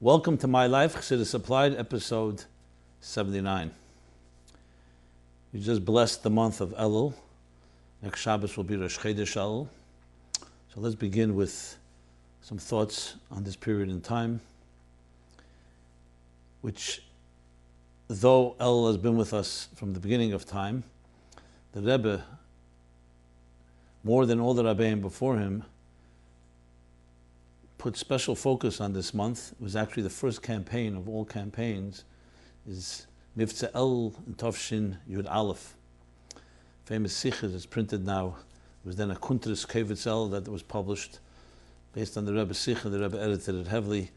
Welcome to MyLife, Chassidus Applied, episode 79. We just blessed the month of Elul. Next Shabbos will be Rosh Chodesh Elul. So let's begin with some thoughts on this period in time, which, though Elul has been with us from the beginning of time, the Rebbe, more than all the Rabbeim before him, put special focus on this month. It was actually the first campaign of all campaigns, is Mivtza Elul in Tavshin Yud Aleph. Famous psyche is printed now. It was then a Kuntris Kevitz El that was published based on the Rebbe psyche. The Rebbe edited it heavily.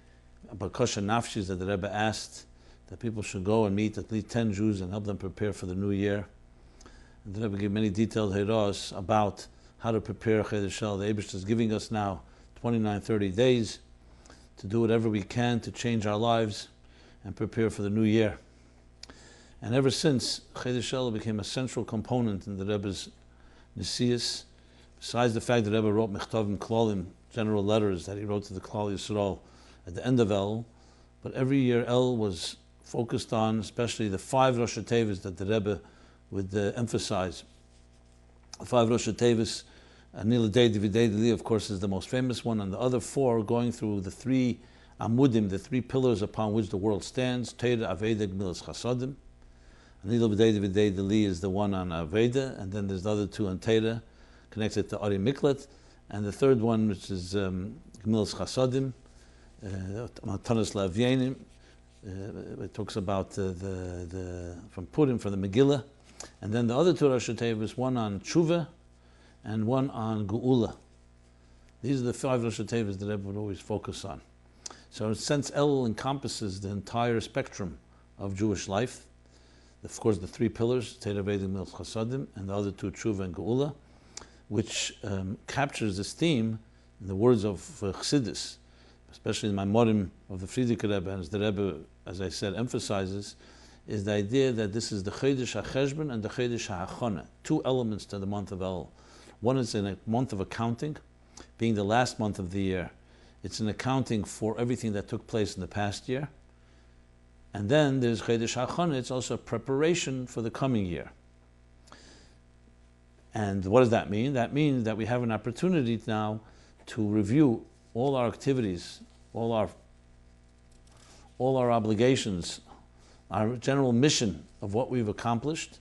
Bakasha Nafshis that the Rebbe asked that people should go and meet at least 10 Jews and help them prepare for the new year. And the Rebbe gave many detailed heiros about how to prepare Chodesh El. The Eibush is giving us now 29, 30 days to do whatever we can to change our lives and prepare for the new year. And ever since, Chodesh El became a central component in the Rebbe's Nesius. Besides the fact that the Rebbe wrote Mechtavim Klalim, general letters that he wrote to the Klal Yisrael at the end of El, but every year El was focused on, especially the 5 Rosh Hashanahs that the Rebbe would emphasize. The 5 Rosh Hashanahs, Anila Dei Dividei Deli, of course, is the most famous one, and the other 4 going through the 3 Amudim, the 3 pillars upon which the world stands, Teira, Aveda, Gmilas, Chasadim. Anila Dei Dividei Deli is the one on Aveda, and then there's the other 2 on Teira, connected to Ari Miklat, and the third one, which is Gmilas Chasadim, Matanas Lavyenim. It talks about from Purim, from the Megillah, and then the other 2 Rosh Hashanahs, one on Tshuva, and one on Geula. These are the 5 Rosh Hashanahs that Rebbe would always focus on. So since Elul encompasses the entire spectrum of Jewish life, of course the 3 pillars, Teira, Veda, Gmilas, Chasadim, and the other 2, Tshuva and Geula, which captures this theme in the words of Chassidus, especially in my Morim of the Frierdiker Rebbe, and as the Rebbe, as I said, emphasizes, is the idea that this is the Chodesh HaCheshbon and the Chodesh HaHachana, 2 elements to the month of Elul. One is in a month of accounting, being the last month of the year. It's an accounting for everything that took place in the past year. And then there's Chodesh HaChana, it's also a preparation for the coming year. And what does that mean? That means that we have an opportunity now to review all our activities, all our obligations, our general mission of what we've accomplished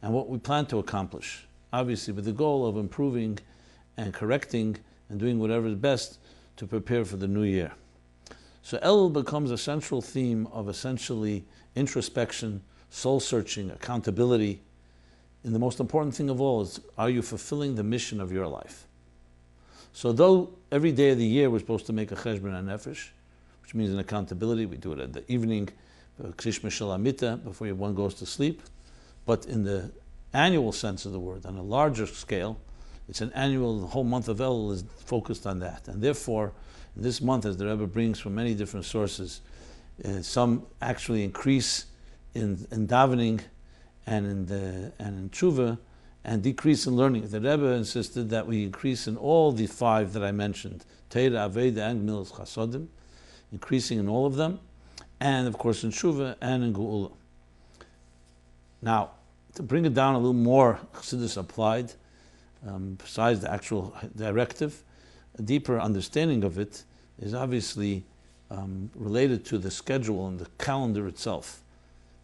and what we plan to accomplish. Obviously with the goal of improving and correcting and doing whatever is best to prepare for the new year. So Elul becomes a central theme of essentially introspection, soul-searching, accountability. And the most important thing of all is, are you fulfilling the mission of your life? So though every day of the year we're supposed to make a cheshbon nefesh, which means an accountability, we do it at the evening, before one goes to sleep, but in the annual sense of the word, on a larger scale, it's an annual, the whole month of Elul is focused on that. And therefore, in this month, as the Rebbe brings from many different sources, some actually increase in davening and in tshuva, and decrease in learning. The Rebbe insisted that we increase in all the 5 that I mentioned, Teira, Aveda, and Gmilas Chasadim, increasing in all of them, and of course in tshuva and in Geula. Now, to bring it down a little more, Chassidus Applied, besides the actual directive, a deeper understanding of it is obviously related to the schedule and the calendar itself.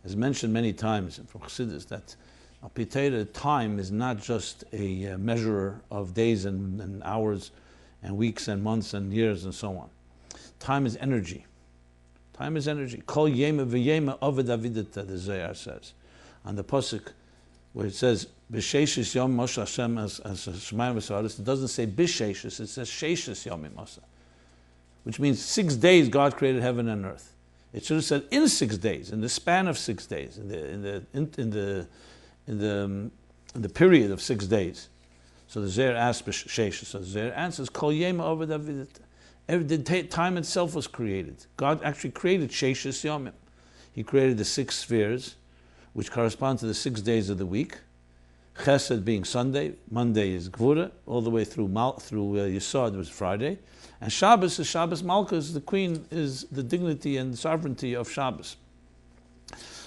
As mentioned many times from Chassidus, that time is not just a measurer of days and hours and weeks and months and years and so on. Time is energy. Time is energy. Kol yema v'yema aved avidata, the Zohar says. On the pasuk where it says b'sheishis yom Moshe Hashem as Shemayim v'Sa'aris, it doesn't say b'sheishis, it says sheishis yomim Moshe, which means 6 days God created heaven and earth. It should have said in 6 days, in the span of 6 days, in the period of 6 days. So the Zohar asks b'sheishis. So the Zohar answers kol yema aved avidata. The time itself was created. God actually created sheishis yomim. He created the 6 spheres, which correspond to the 6 days of the week. Chesed being Sunday, Monday is Gvura, all the way through Yesod was Friday, and Shabbos is Shabbos Malchus. The queen is the dignity and sovereignty of Shabbos.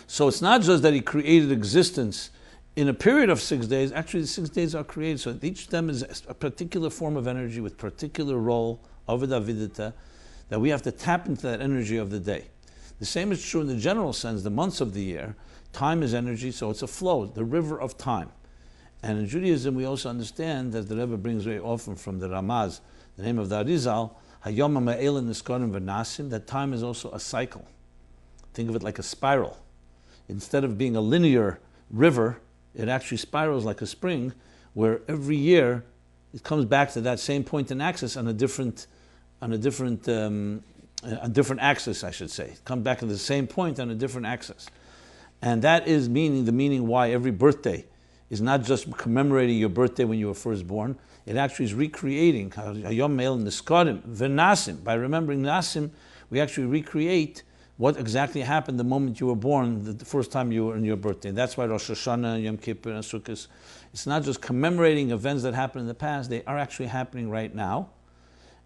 So it's not just that he created existence in a period of 6 days. Actually, the 6 days are created, so each of them is a particular form of energy with particular role of a Davidita, that we have to tap into that energy of the day. The same is true in the general sense, the months of the year. Time is energy, so it's a flow, the river of time. And in Judaism, we also understand, as the Rebbe brings very often from the Ramaz, the name of the Arizal, Hayom HaMa'elin Niskarim V'Nasim, that time is also a cycle. Think of it like a spiral. Instead of being a linear river, it actually spirals like a spring, where every year it comes back to that same point in axis on a different axis, I should say. It comes back to the same point on a different axis. And that is the meaning why every birthday is not just commemorating your birthday when you were first born. It actually is recreating Hayom Meil Niskarim V'Nasim. By remembering Nasim, we actually recreate what exactly happened the moment you were born, the first time you were in your birthday. And that's why Rosh Hashanah, Yom Kippur, and Sukkot, it's not just commemorating events that happened in the past, they are actually happening right now.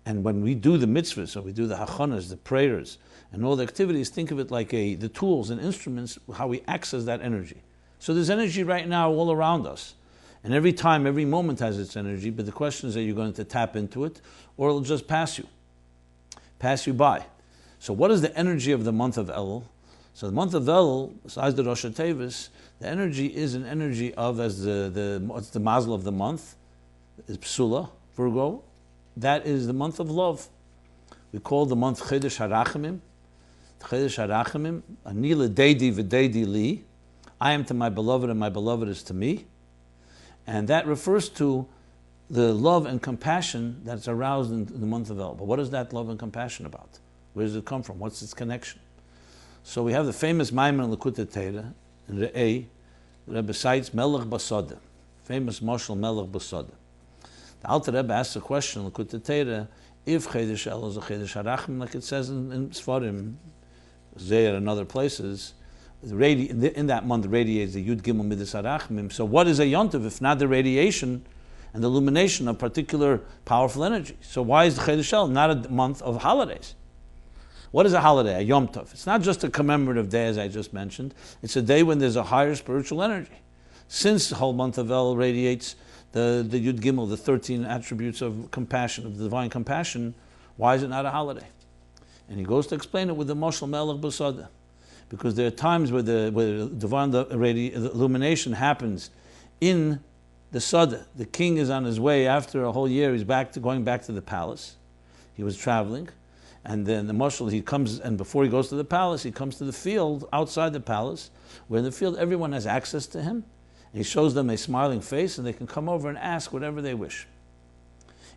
And when we do the mitzvahs, or we do the hachanas, the prayers, and all the activities, think of it like the tools and instruments, how we access that energy. So there's energy right now all around us. And every time, every moment has its energy, but the question is, are you going to tap into it, or it'll just pass you by. So what is the energy of the month of Elul? So the month of Elul, besides the Rosh Hashanah, the energy is an energy of, as what's the mazel of the month, is Psula, Virgo. That is the month of love. We call the month Chedesh HaRachamim. Chedesh HaRachamim, Ani l'deidi v'deidi li. I am to my beloved and my beloved is to me. And that refers to the love and compassion that's aroused in the month of Elul. But what is that love and compassion about? Where does it come from? What's its connection? So we have the famous Maimon in Likutei Torah, in Re'eh, the Rebbe cites Melech Basada, famous Moshel Melech Basada. The Alter Rebbe asks a question in Likutei Torah, if Chedesh Elul is a Chedesh HaRachim, like it says in Sfarim, Zeir and other places, in that month radiates the Yud Gimel Midas HaRachmim. So what is a Yontiv if not the radiation and the illumination of particular powerful energy? So why is the Chedesh Elul not a month of holidays? What is a holiday, a Yom Tov? It's not just a commemorative day, as I just mentioned. It's a day when there's a higher spiritual energy. Since the whole month of Elul radiates the Yud Gimel, the 13 attributes of compassion, of the divine compassion, why is it not a holiday? And he goes to explain it with the Moshel Melech Basada. Because there are times where the divine illumination happens in the Sada. The king is on his way after a whole year, he's going back to the palace. He was traveling. And then the Moshel, he comes, and before he goes to the palace, he comes to the field outside the palace, where in the field everyone has access to him. And he shows them a smiling face, and they can come over and ask whatever they wish.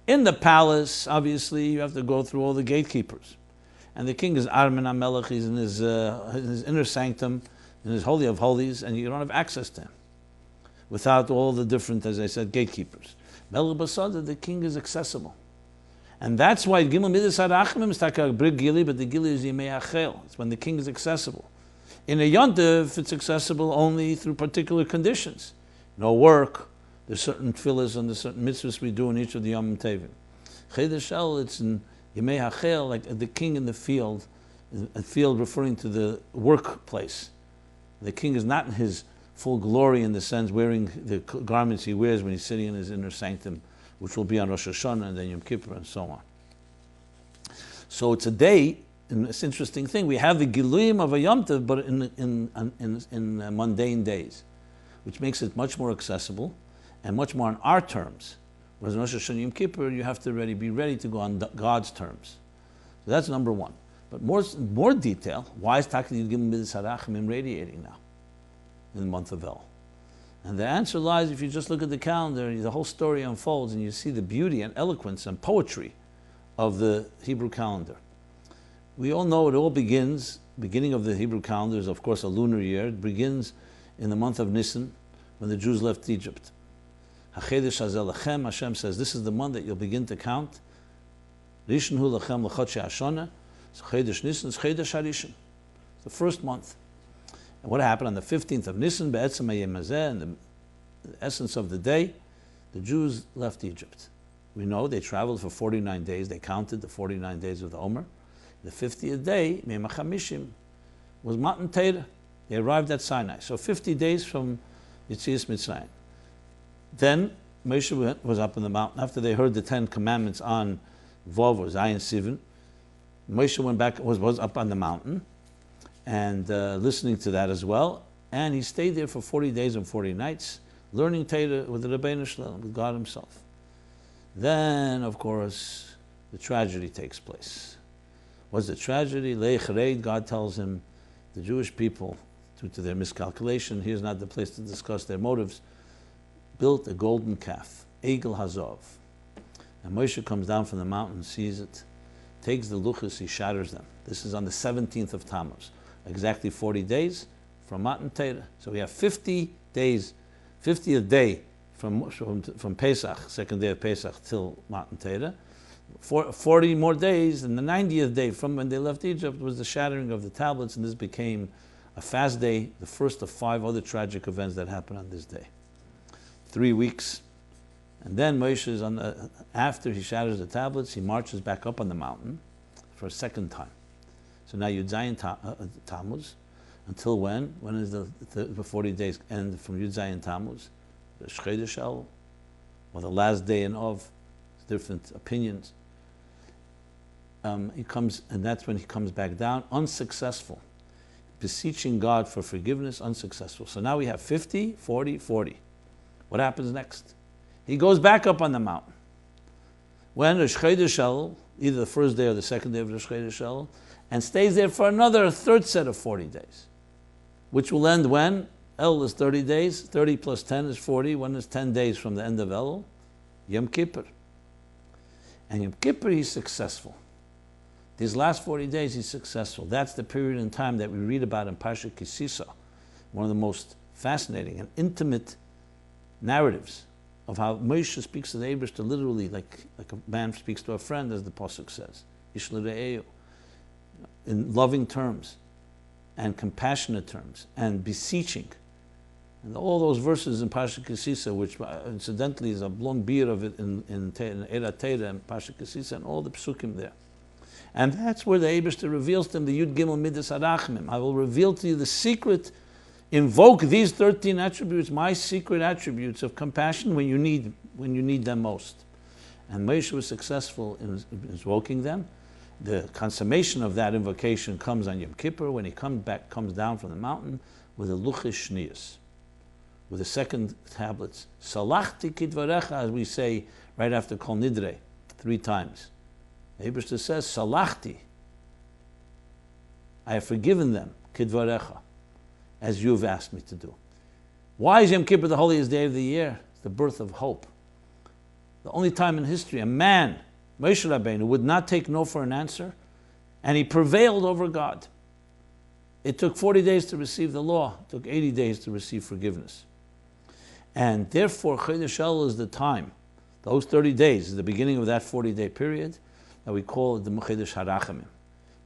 In the palace, obviously, you have to go through all the gatekeepers. And the king is Armen HaMelech, he's in his inner sanctum, in his Holy of Holies, and you don't have access to him without all the different, as I said, gatekeepers. Melech Basada, the king is accessible. And that's why Gimel Midas HaRachmim is like a big gili, but the gili is Yimei HaChel. It's when the king is accessible. In a Yontiv, it's accessible only through particular conditions. No work, there's certain tefillas and there's certain mitzvahs we do in each of the Yom Tevim. Chedesh Elul, it's in Yimei HaChel, like the king in the field, a field referring to the workplace. The king is not in his full glory in the sense wearing the garments he wears when he's sitting in his inner sanctum, which will be on Rosh Hashanah and then Yom Kippur and so on. So it's a day, and it's an interesting thing. We have the Giluyim of a Yom Tov, but in mundane days, which makes it much more accessible and much more on our terms. Whereas in Rosh Hashanah and Yom Kippur, you have to be ready to go on God's terms. So that's number one. But more detail, why is Taka Yud Gimel Midas HaRachmim radiating now in the month of El? And the answer lies, if you just look at the calendar, the whole story unfolds and you see the beauty and eloquence and poetry of the Hebrew calendar. We all know it all beginning of the Hebrew calendar is of course a lunar year. It begins in the month of Nisan when the Jews left Egypt. HaChedesh Hazeh Lachem, Hashem says, this is the month that you'll begin to count. Rishon Hu Lachem L'Chodshei Hashana. So Chedesh Nisan is Chedesh HaRishon. It's the first month. And what happened on the 15th of Nisan, Be'etzem HaYom Hazeh, and the essence of the day, the Jews left Egypt. We know they traveled for 49 days. They counted the 49 days of the Omer. The 50th day, Me'em HaChamishim, was Matan Torah. They arrived at Sinai. So 50 days from Yetzias Mitzrayim. Then Moshe was up on the mountain. After they heard the 10 Commandments on Vov or Zayin Sivan, Moshe went back, was up on the mountain and listening to that as well. And he stayed there for 40 days and 40 nights, learning Torah with the Rebbeinu Shalom, with God himself. Then, of course, the tragedy takes place. What's the tragedy? Leich, God tells him, the Jewish people, due to their miscalculation, here's not the place to discuss their motives, built a golden calf, Egel Hazov. And Moshe comes down from the mountain, sees it, takes the luchos, he shatters them. This is on the 17th of Tammuz, exactly 40 days from Matan Torah. So we have 50 days, 50th day from Pesach, second day of Pesach, till Matan Torah. 40 more days, and the 90th day from when they left Egypt was the shattering of the tablets, and this became a fast day, the first of 5 other tragic events that happened on this day. 3 weeks. And then Moshe is after he shatters the tablets, he marches back up on the mountain for a second time. So now Yud Zayin Tammuz, until when? When is the 40 days end from Yud Zayin Tammuz? The Chodesh Elul, or the last day in Av, different opinions. He comes, and that's when he comes back down, unsuccessful. Beseeching God for forgiveness, unsuccessful. So now we have 50, 40, 40. What happens next? He goes back up on the mountain. When Rosh Chodesh Elul, either the first day or the second day of Rosh Chodesh Elul, and stays there for another third set of 40 days, which will end when? Elul is 30 days, 30 plus 10 is 40, when is 10 days from the end of Elul? Yom Kippur. And Yom Kippur he's successful. These last 40 days he's successful. That's the period in time that we read about in Parshat Kisisa, one of the most fascinating and intimate narratives of how Moshe speaks to the Eibishter literally like a man speaks to a friend, as the Pasuk says, Ish l're'ehu, in loving terms and compassionate terms and beseeching. And all those verses in Parshat Kisisa, which incidentally is a long beer of it in Eira Teira and Parshat Kisisa and all the psukim there. And that's where the Eibishter reveals to him the Yud Gimel Midas Arachmim. I will reveal to you the secret, invoke these 13 attributes, my secret attributes of compassion when you need them most. And Moshe was successful in invoking them. The consummation of that invocation comes on Yom Kippur when he comes down from the mountain with the Luchos Shniyos, with the second tablets. Salachti kidvarecha, as we say right after Kol Nidre, 3 times. The Eibishter says, Salachti, I have forgiven them, kidvarecha, as you have asked me to do. Why is Yom Kippur the holiest day of the year? It's the birth of hope. The only time in history a man, Moshe Rabbeinu, would not take no for an answer, and he prevailed over God. It took 40 days to receive the law. It took 80 days to receive forgiveness. And therefore, Chodesh Elul is the time. Those 30 days is the beginning of that 40-day period that we call it the Chodesh HaRachamim,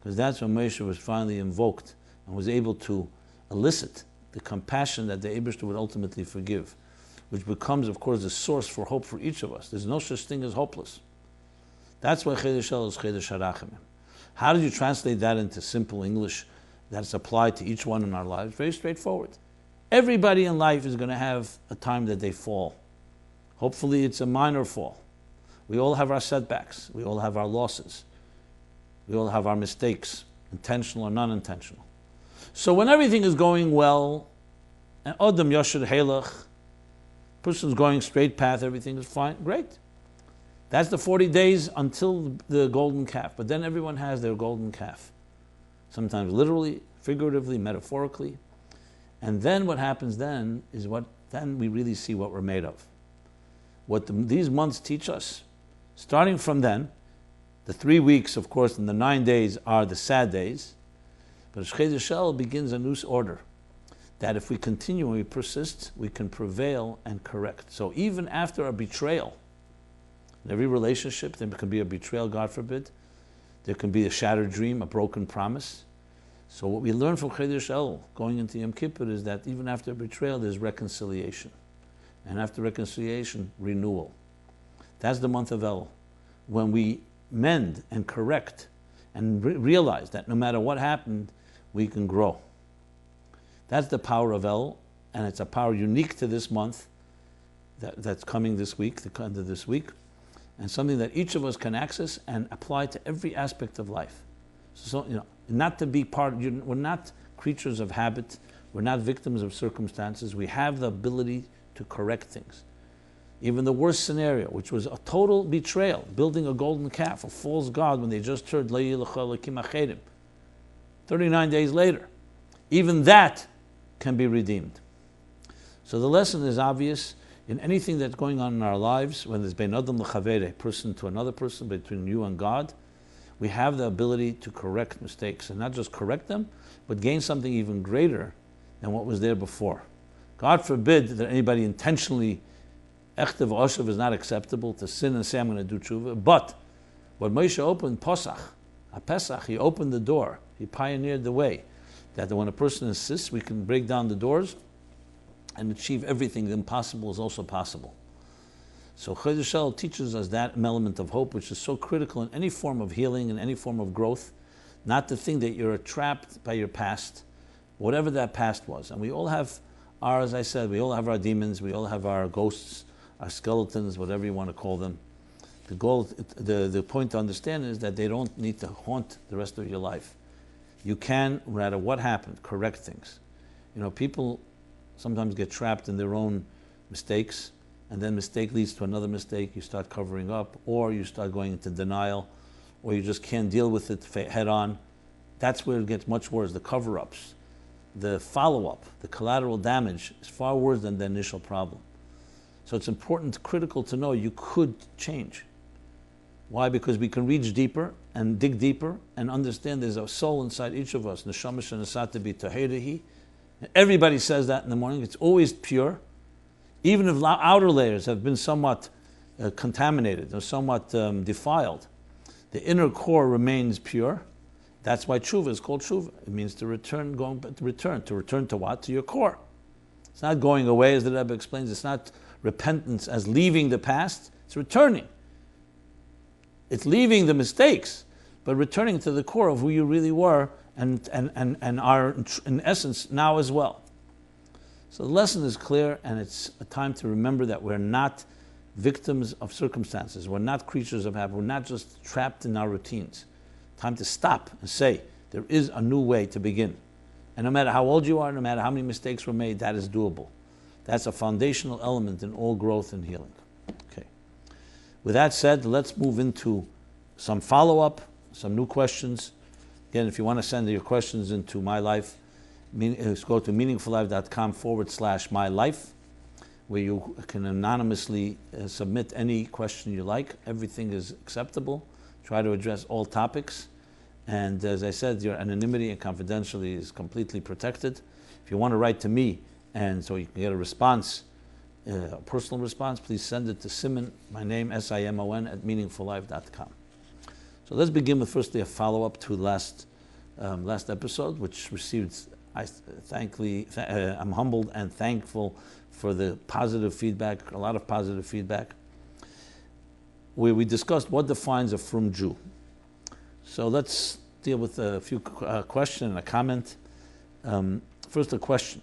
because that's when Moshe was finally invoked and was able to elicit the compassion that the Eibishter would ultimately forgive, which becomes, of course, the source for hope for each of us. There's no such thing as hopeless. That's why Chodesh Elul is Chodesh HaRachamim. How do you translate that into simple English that's applied to each one in our lives? Very straightforward. Everybody in life is going to have a time that they fall. Hopefully it's a minor fall. We all have our setbacks. We all have our losses. We all have our mistakes, intentional or non-intentional. So when everything is going well, and Odom Yosher Helach, person's going straight path, everything is fine, great. That's the 40 days until the golden calf. But then everyone has their golden calf. Sometimes literally, figuratively, metaphorically. And then what happens then is then we really see what we're made of. What these months teach us, starting from then, the 3 weeks, of course, and the 9 days are the sad days. But Chodesh Elul begins a new order, that if we continue and we persist, we can prevail and correct. So even after a betrayal, in every relationship, there can be a betrayal, God forbid. There can be a shattered dream, a broken promise. So what we learn from Chodesh Elul, going into Yom Kippur, is that even after a betrayal, there's reconciliation. And after reconciliation, renewal. That's the month of Elul. When we mend and correct and realize that no matter what happened, we can grow. That's the power of Elul, and it's a power unique to this month that's coming this week, the end of this week, and something that each of us can access and apply to every aspect of life. So, not to be we're not creatures of habit, we're not victims of circumstances. We have the ability to correct things. Even the worst scenario, which was a total betrayal, building a golden calf, a false god, when they just heard La ilaha Elokim Achedim, 39 days later, even that can be redeemed. So the lesson is obvious in anything that's going on in our lives, when there's bein adam l'chavere, person to another person, between you and God, we have the ability to correct mistakes, and not just correct them, but gain something even greater than what was there before. God forbid that anybody intentionally, Echtev Oshev is not acceptable, to sin and say, I'm going to do tshuva. But when Moshe opened Pesach, he opened the door. He pioneered the way that when a person insists, we can break down the doors and achieve everything. The impossible is also possible. So Chodesh Elul teaches us that element of hope, which is so critical in any form of healing and any form of growth, not to think that you're trapped by your past, whatever that past was. And we all have as I said, we all have our demons, we all have our ghosts, our skeletons, whatever you want to call them. The point to understand is that they don't need to haunt the rest of your life. You can, no matter what happened, correct things. People sometimes get trapped in their own mistakes, and then mistake leads to another mistake. You start covering up, or you start going into denial, or you just can't deal with it head on. That's where it gets much worse, the cover-ups. The follow-up, the collateral damage is far worse than the initial problem. So it's important, critical to know you could change. Why? Because we can reach deeper and dig deeper and understand there's a soul inside each of us. Neshama shenasata b'toherehi. Everybody says that in the morning. It's always pure. Even if outer layers have been somewhat contaminated or somewhat defiled, the inner core remains pure. That's why tshuva is called tshuva. It means to return, to return to what? To your core. It's not going away, as the Rebbe explains. It's not repentance as leaving the past. It's returning. It's leaving the mistakes, but returning to the core of who you really were and are, in essence, now as well. So the lesson is clear, and it's a time to remember that we're not victims of circumstances. We're not creatures of habit. We're not just trapped in our routines. Time to stop and say, there is a new way to begin. And no matter how old you are, no matter how many mistakes were made, that is doable. That's a foundational element in all growth and healing. Okay. With that said, let's move into some follow-up, some new questions. Again, if you want to send your questions into MyLife, go to meaningfullife.com/MyLife, where you can anonymously submit any question you like. Everything is acceptable. Try to address all topics. And as I said, your anonymity and confidentiality is completely protected. If you want to write to me, and so you can get a response, a personal response, please send it to Simon, my name, Simon, at meaningfullife.com. So let's begin with firstly a follow-up to last episode, which received, I'm humbled and thankful for the positive feedback, a lot of positive feedback, where we discussed what defines a frum Jew. So let's deal with a few question and a comment. First, a question,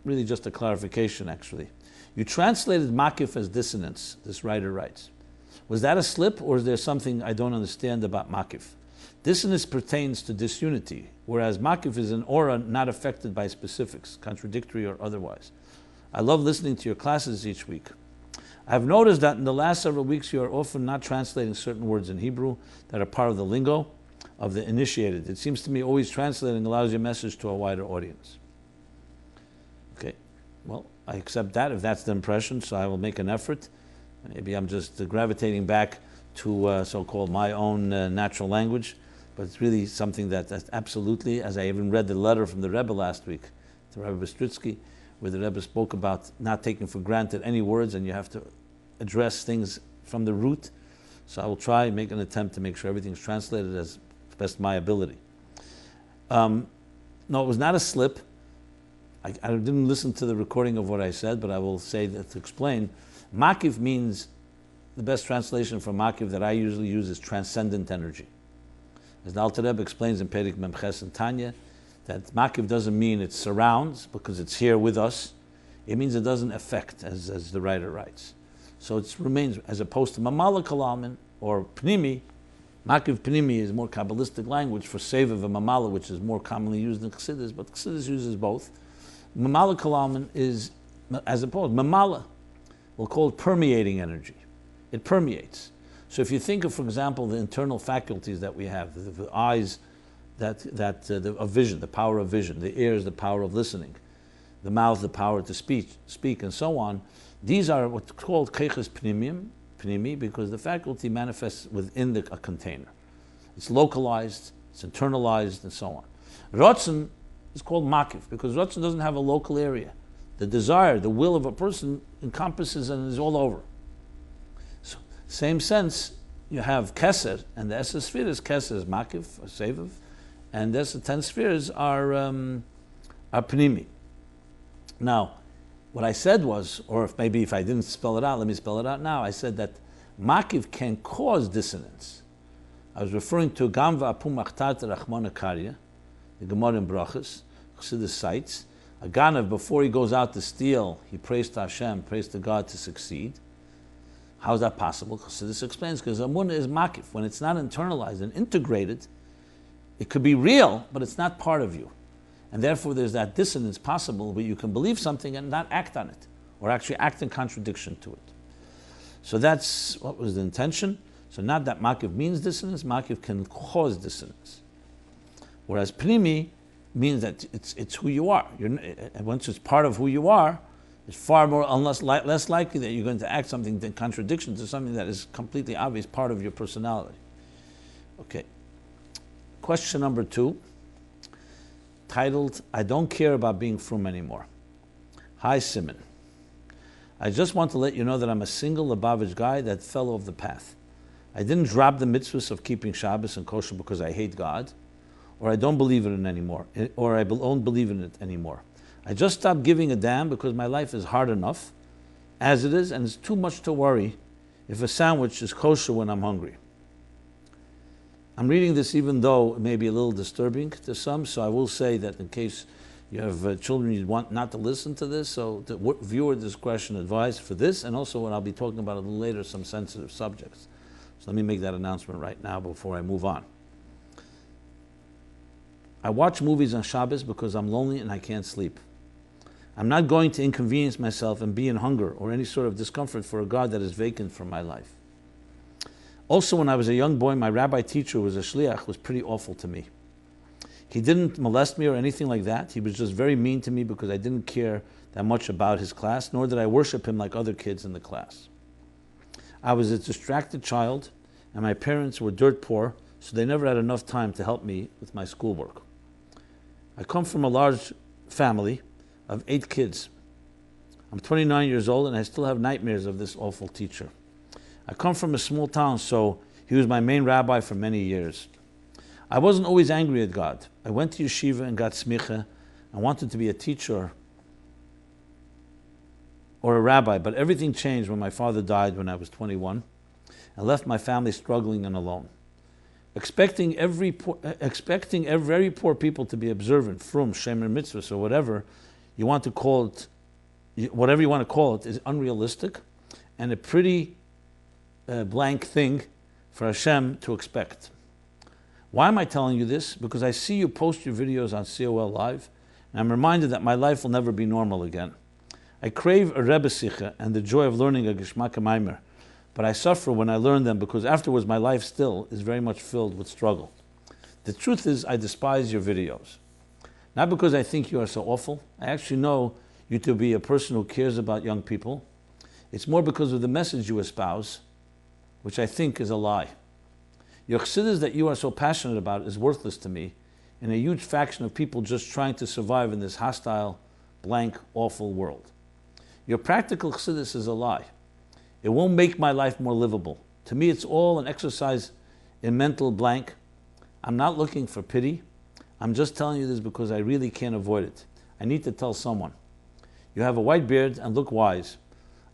really just a clarification, actually. You translated makif as dissonance, this writer writes. Was that a slip, or is there something I don't understand about makif? Dissonance pertains to disunity, whereas makif is an aura not affected by specifics, contradictory or otherwise. I love listening to your classes each week. I've noticed that in the last several weeks you are often not translating certain words in Hebrew that are part of the lingo of the initiated. It seems to me always translating allows your message to a wider audience. Okay, well, I accept that if that's the impression, so I will make an effort. Maybe I'm just gravitating back to so-called my own natural language, but it's really something that's absolutely, as I even read the letter from the Rebbe last week, to Rebbe Bistritsky, where the Rebbe spoke about not taking for granted any words, and you have to address things from the root. So I will try and make an attempt to make sure everything's translated as best my ability. No, it was not a slip. I didn't listen to the recording of what I said, but I will say that to explain. Makiv means, the best translation for Makiv that I usually use is transcendent energy. As the Alter Rebbe explains in Perek Memches and Tanya, that Makiv doesn't mean it surrounds, because it's here with us. It means it doesn't affect, as the writer writes. So it remains, as opposed to Mamala Kalalmin, or Pnimi. Makiv Pnimi is more Kabbalistic language for Seviv and Mamala, which is more commonly used in Chassidus, but Chassidus uses both. Mamala Kalalmin is, as opposed, Mamala, we'll call it permeating energy. It permeates. So if you think of, for example, the internal faculties that we have, the eyes, of vision, the power of vision, the ears, the power of listening, the mouth, the power to speak, and so on. These are what's called keches pnimi, because the faculty manifests within a container. It's localized, it's internalized, and so on. Rotzen is called makiv, because Rotzen doesn't have a local area. The desire, the will of a person encompasses and is all over. So, same sense, you have keser, and the Ten Sefiros, keser is makiv, or seviv, and the 10 spheres are pnimi. Now, what I said was, or if I didn't spell it out, let me spell it out now. I said that makiv can cause dissonance. I was referring to Gamva Apum Achtat Rachmana Karya, the Gemara in Brachas, Chassidus cites. A Ganav, before he goes out to steal, he prays to Hashem, prays to God to succeed. How is that possible? Chassidus explains, because Amunah is makif. When it's not internalized and integrated, it could be real, but it's not part of you. And therefore there's that dissonance possible where you can believe something and not act on it, or actually act in contradiction to it. So that's what was the intention. So not that makiv means dissonance, makiv can cause dissonance. Whereas pnimi means that it's who you are. Once it's part of who you are, it's far more, less likely that you're going to act something in contradiction to something that is completely obvious part of your personality. Okay. Question number 2, titled, I don't care about being frum anymore. Hi, Simon. I just want to let you know that I'm a single Lubavitch guy that fell off the path. I didn't drop the mitzvahs of keeping Shabbos and kosher because I hate God, or I don't believe in it anymore, or I don't believe in it anymore. I just stopped giving a damn because my life is hard enough as it is, and it's too much to worry if a sandwich is kosher when I'm hungry. I'm reading this even though it may be a little disturbing to some, so I will say that in case you have children you want not to listen to this, so the viewer discretion advised for this, and also what I'll be talking about a little later, some sensitive subjects. So let me make that announcement right now before I move on. I watch movies on Shabbos because I'm lonely and I can't sleep. I'm not going to inconvenience myself and be in hunger or any sort of discomfort for a God that is vacant from my life. Also, when I was a young boy, my rabbi teacher who was a shliach, was pretty awful to me. He didn't molest me or anything like that. He was just very mean to me because I didn't care that much about his class, nor did I worship him like other kids in the class. I was a distracted child, and my parents were dirt poor, so they never had enough time to help me with my schoolwork. I come from a large family of 8 kids. I'm 29 years old, and I still have nightmares of this awful teacher. I come from a small town, so he was my main rabbi for many years. I wasn't always angry at God. I went to yeshiva and got smicha. I wanted to be a teacher or a rabbi, but everything changed when my father died when I was 21 and left my family struggling and alone. Expecting very poor people to be observant, frum, shemer mitzvahs, or whatever you want to call it, whatever you want to call it, is unrealistic and a pretty blank thing for Hashem to expect. Why am I telling you this? Because I see you post your videos on COL Live, and I'm reminded that my life will never be normal again. I crave a Rebbe Sicha and the joy of learning a Geshmak Maimer, but I suffer when I learn them because afterwards my life still is very much filled with struggle. The truth is, I despise your videos. Not because I think you are so awful. I actually know you to be a person who cares about young people. It's more because of the message you espouse, which I think is a lie. Your chassidus that you are so passionate about is worthless to me, and a huge faction of people just trying to survive in this hostile, blank, awful world. Your practical chassidus is a lie. It won't make my life more livable. To me, it's all an exercise in mental blank. I'm not looking for pity. I'm just telling you this because I really can't avoid it. I need to tell someone. You have a white beard and look wise.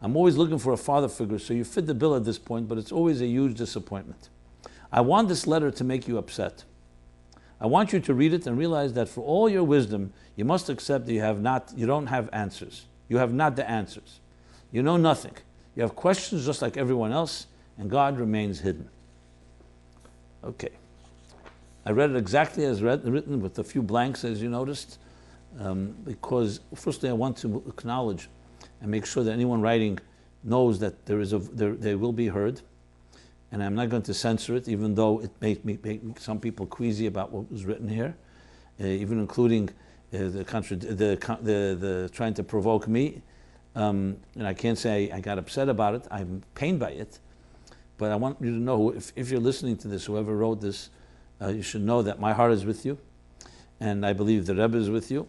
I'm always looking for a father figure, so you fit the bill at this point, but it's always a huge disappointment. I want this letter to make you upset. I want you to read it and realize that for all your wisdom, you must accept that you don't have answers. You have not the answers. You know nothing. You have questions just like everyone else, and God remains hidden. Okay. I read it exactly as written with a few blanks, as you noticed, because firstly I want to acknowledge and make sure that anyone writing knows that they will be heard, and I'm not going to censor it, even though it make some people queasy about what was written here, even including the trying to provoke me. And I can't say I got upset about it. I'm pained by it, but I want you to know, if you're listening to this, whoever wrote this, you should know that my heart is with you, and I believe the Rebbe is with you.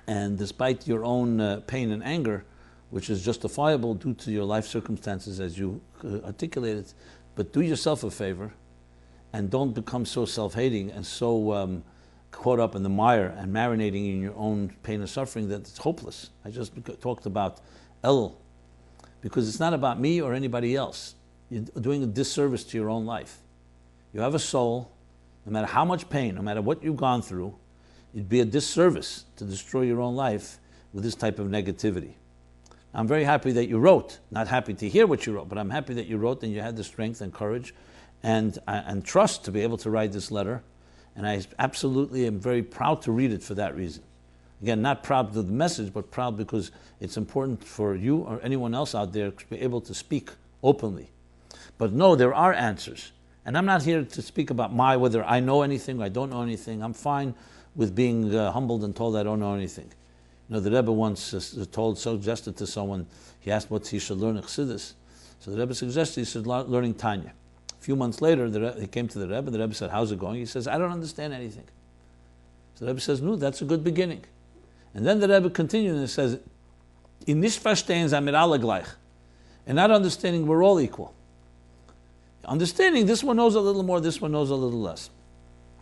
And despite your own pain and anger, which is justifiable due to your life circumstances as you articulated, but do yourself a favor and don't become so self-hating and so caught up in the mire and marinating in your own pain and suffering that it's hopeless. I just talked about Elul, because it's not about me or anybody else. You're doing a disservice to your own life. You have a soul, no matter how much pain, no matter what you've gone through, it'd be a disservice to destroy your own life with this type of negativity. I'm very happy that you wrote, not happy to hear what you wrote, but I'm happy that you wrote and you had the strength and courage and trust to be able to write this letter. And I absolutely am very proud to read it for that reason. Again, not proud of the message, but proud because it's important for you or anyone else out there to be able to speak openly. But no, there are answers. And I'm not here to speak about whether I know anything or I don't know anything. I'm fine with being humbled and told I don't know anything. You know, the Rebbe once suggested to someone, he asked what he should learn in Chassidus. So the Rebbe suggested he should learning Tanya. A few months later, he came to the Rebbe said, how's it going? He says, I don't understand anything. So the Rebbe says, no, that's a good beginning. And then the Rebbe continued and says, in nicht verstehen sind wir alle gleich. And not understanding, we're all equal. Understanding, this one knows a little more, this one knows a little less.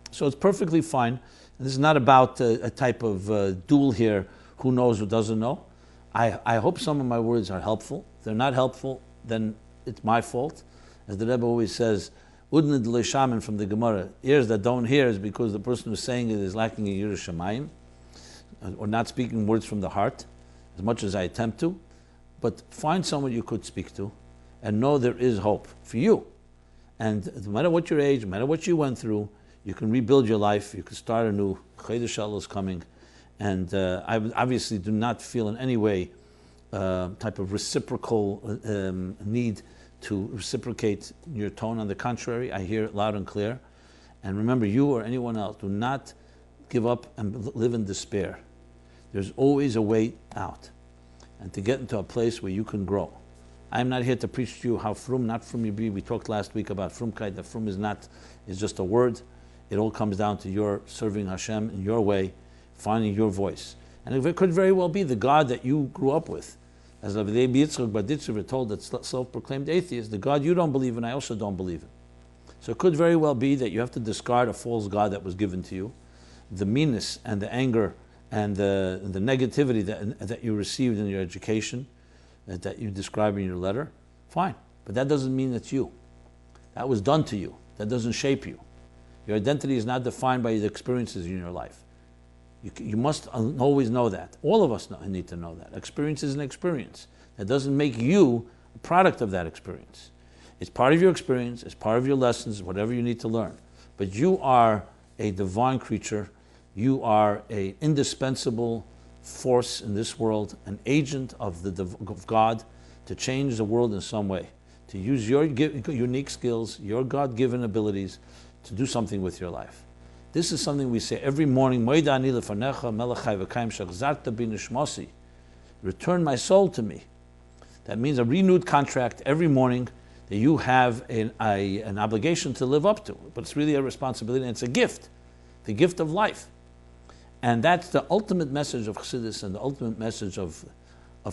So it's perfectly fine. And this is not about a type of duel here, who knows, who doesn't know. I hope some of my words are helpful. If they're not helpful, then it's my fault. As the Rebbe always says, Udnid le'shamin from the Gemara, ears that don't hear is because the person who's saying it is lacking in Yiras Shamayim, or not speaking words from the heart, as much as I attempt to. But find someone you could speak to, and know there is hope for you. And no matter what your age, no matter what you went through, you can rebuild your life, you can start anew. Chodesh Elul is coming. And I obviously do not feel in any way type of reciprocal need to reciprocate your tone. On the contrary, I hear it loud and clear. And remember, you or anyone else, do not give up and live in despair. There's always a way out. And to get into a place where you can grow. I'm not here to preach to you how frum, not frum you be. We talked last week about frumkeit. The frum is just a word. It all comes down to your serving Hashem in your way, finding your voice. And it could very well be the God that you grew up with. As Avdei Yitzchak Baditzer were told, that self-proclaimed atheist, the God you don't believe in, I also don't believe in. So it could very well be that you have to discard a false God that was given to you, the meanness and the anger and the negativity that you received in your education, that you describe in your letter. Fine, but that doesn't mean that's you. That was done to you. That doesn't shape you. Your identity is not defined by the experiences in your life. You must always know that. All of us need to know that. Experience is an experience. That doesn't make you a product of that experience. It's part of your experience, it's part of your lessons, whatever you need to learn. But you are a divine creature. You are an indispensable force in this world, an agent of God to change the world in some way, to use your unique skills, your God-given abilities to do something with your life. This is something we say every morning, return my soul to me. That means a renewed contract every morning that you have an obligation to live up to, but it's really a responsibility and it's a gift, the gift of life. And that's the ultimate message of Chassidus and the ultimate message of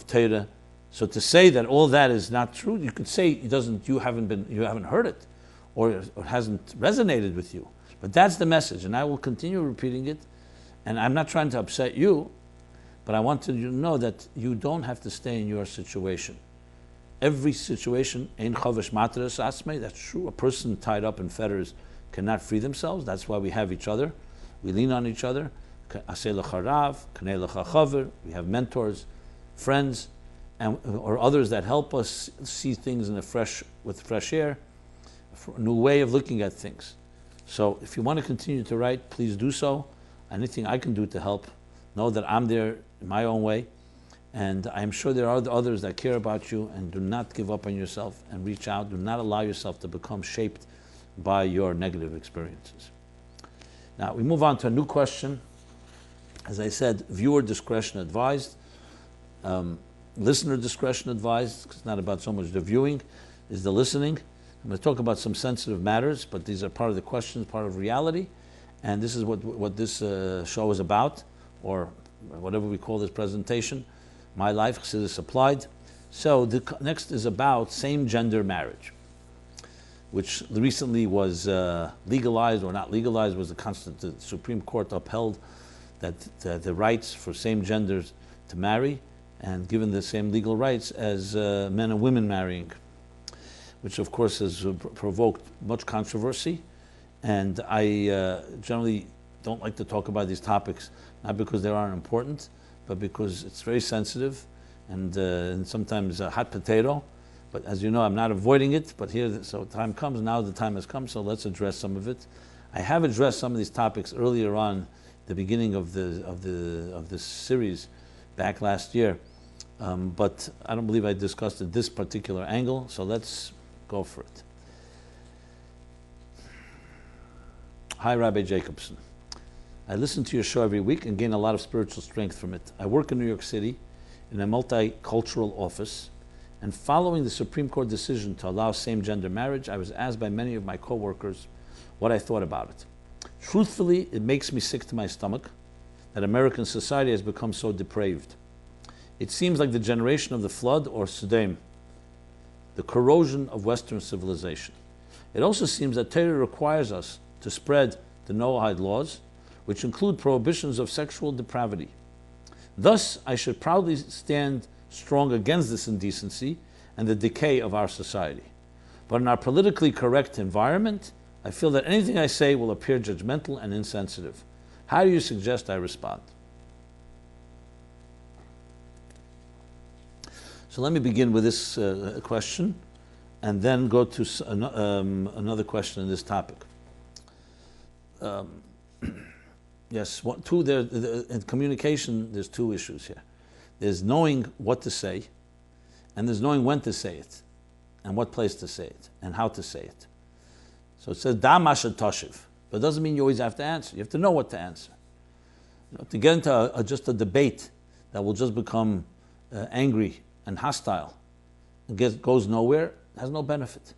Torah. So to say that all that is not true, you could say you haven't heard it, or it hasn't resonated with you. But that's the message, and I will continue repeating it. And I'm not trying to upset you. But I wanted you to know that you don't have to stay in your situation. Every situation, ein chovesh matras asmei, that's true. A person tied up in fetters cannot free themselves. That's why we have each other. We lean on each other. Aseh lecha rav, kanei lecha chaver. We have mentors, friends, or others that help us see things with fresh air, a new way of looking at things. So if you want to continue to write, please do so. Anything I can do to help, know that I'm there in my own way. And I'm sure there are others that care about you, and do not give up on yourself and reach out. Do not allow yourself to become shaped by your negative experiences. Now we move on to a new question. As I said, viewer discretion advised, listener discretion advised. It's not about so much the viewing, it's the listening. I'm going to talk about some sensitive matters, but these are part of the questions, part of reality. And this is what this show is about, or whatever we call this presentation. MyLife, Chassidus Applied. So the next is about same-gender marriage, which recently was legalized or not legalized. Was the Supreme Court upheld that the rights for same genders to marry and given the same legal rights as men and women marrying, which of course has provoked much controversy. And I generally don't like to talk about these topics, not because they aren't important, but because it's very sensitive and sometimes a hot potato. But as you know, I'm not avoiding it, but so time comes, now the time has come, so let's address some of it. I have addressed some of these topics earlier on, the beginning of this series back last year, but I don't believe I discussed it this particular angle, so let's go for it. Hi, Rabbi Jacobson. I listen to your show every week and gain a lot of spiritual strength from it. I work in New York City in a multicultural office, and following the Supreme Court decision to allow same-gender marriage, I was asked by many of my co-workers what I thought about it. Truthfully, it makes me sick to my stomach that American society has become so depraved. It seems like the generation of the flood or Sodom, the corrosion of Western civilization. It also seems that Torah requires us to spread the Noahide laws, which include prohibitions of sexual depravity. Thus, I should proudly stand strong against this indecency and the decay of our society. But in our politically correct environment, I feel that anything I say will appear judgmental and insensitive. How do you suggest I respond? So let me begin with this question and then go to another question in this topic. Yes, in communication, there's two issues here. There's knowing what to say, and there's knowing when to say it, and what place to say it, and how to say it. So it says, Da masha toshiv. But it doesn't mean you always have to answer. You have to know what to answer. To get into just a debate that will just become angry and hostile and goes nowhere, has no benefit.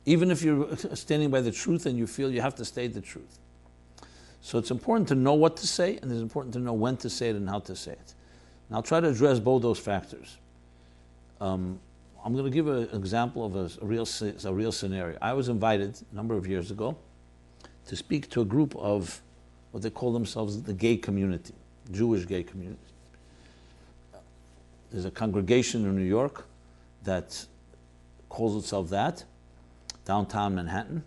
Even if you're standing by the truth and you feel you have to state the truth. So it's important to know what to say, and it's important to know when to say it and how to say it. And I'll try to address both those factors. I'm going to give an example of a real scenario. I was invited a number of years ago to speak to a group of what they call themselves the gay community, Jewish gay community. There's a congregation in New York that calls itself that, downtown Manhattan.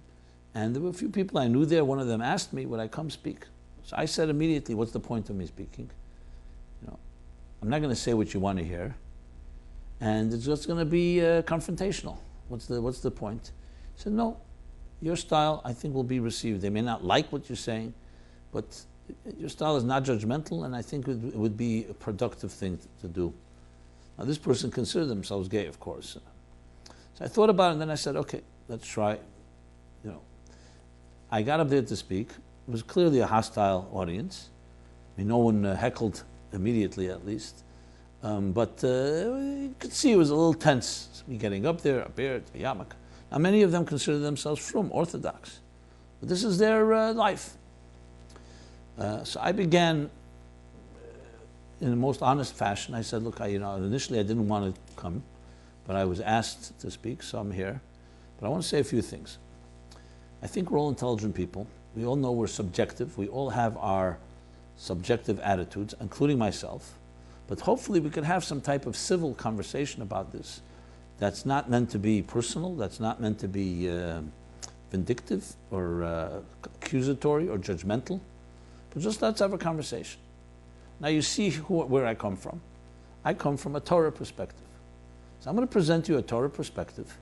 And there were a few people I knew there. One of them asked me, would I come speak? So I said immediately, what's the point of me speaking? I'm not going to say what you want to hear. And it's just going to be confrontational. What's the point? He said, no, your style I think will be received. They may not like what you're saying, but your style is not judgmental, and I think it would be a productive thing to do. Now this person considered themselves gay, of course. So I thought about it, and then I said, okay, let's try. I got up there to speak. It was clearly a hostile audience. I mean, no one heckled immediately, at least. But you could see it was a little tense. Me getting up there, a beard, a yarmulke. Now, many of them consider themselves frum, Orthodox. But this is their life. So I began in the most honest fashion. I said, look, initially I didn't want to come, but I was asked to speak, so I'm here. But I want to say a few things. I think we're all intelligent people. We all know we're subjective. We all have our subjective attitudes, including myself. But hopefully we could have some type of civil conversation about this that's not meant to be personal, that's not meant to be vindictive or accusatory or judgmental, but just let's have a conversation. Now you see where I come from. I come from a Torah perspective. So I'm going to present you a Torah perspective,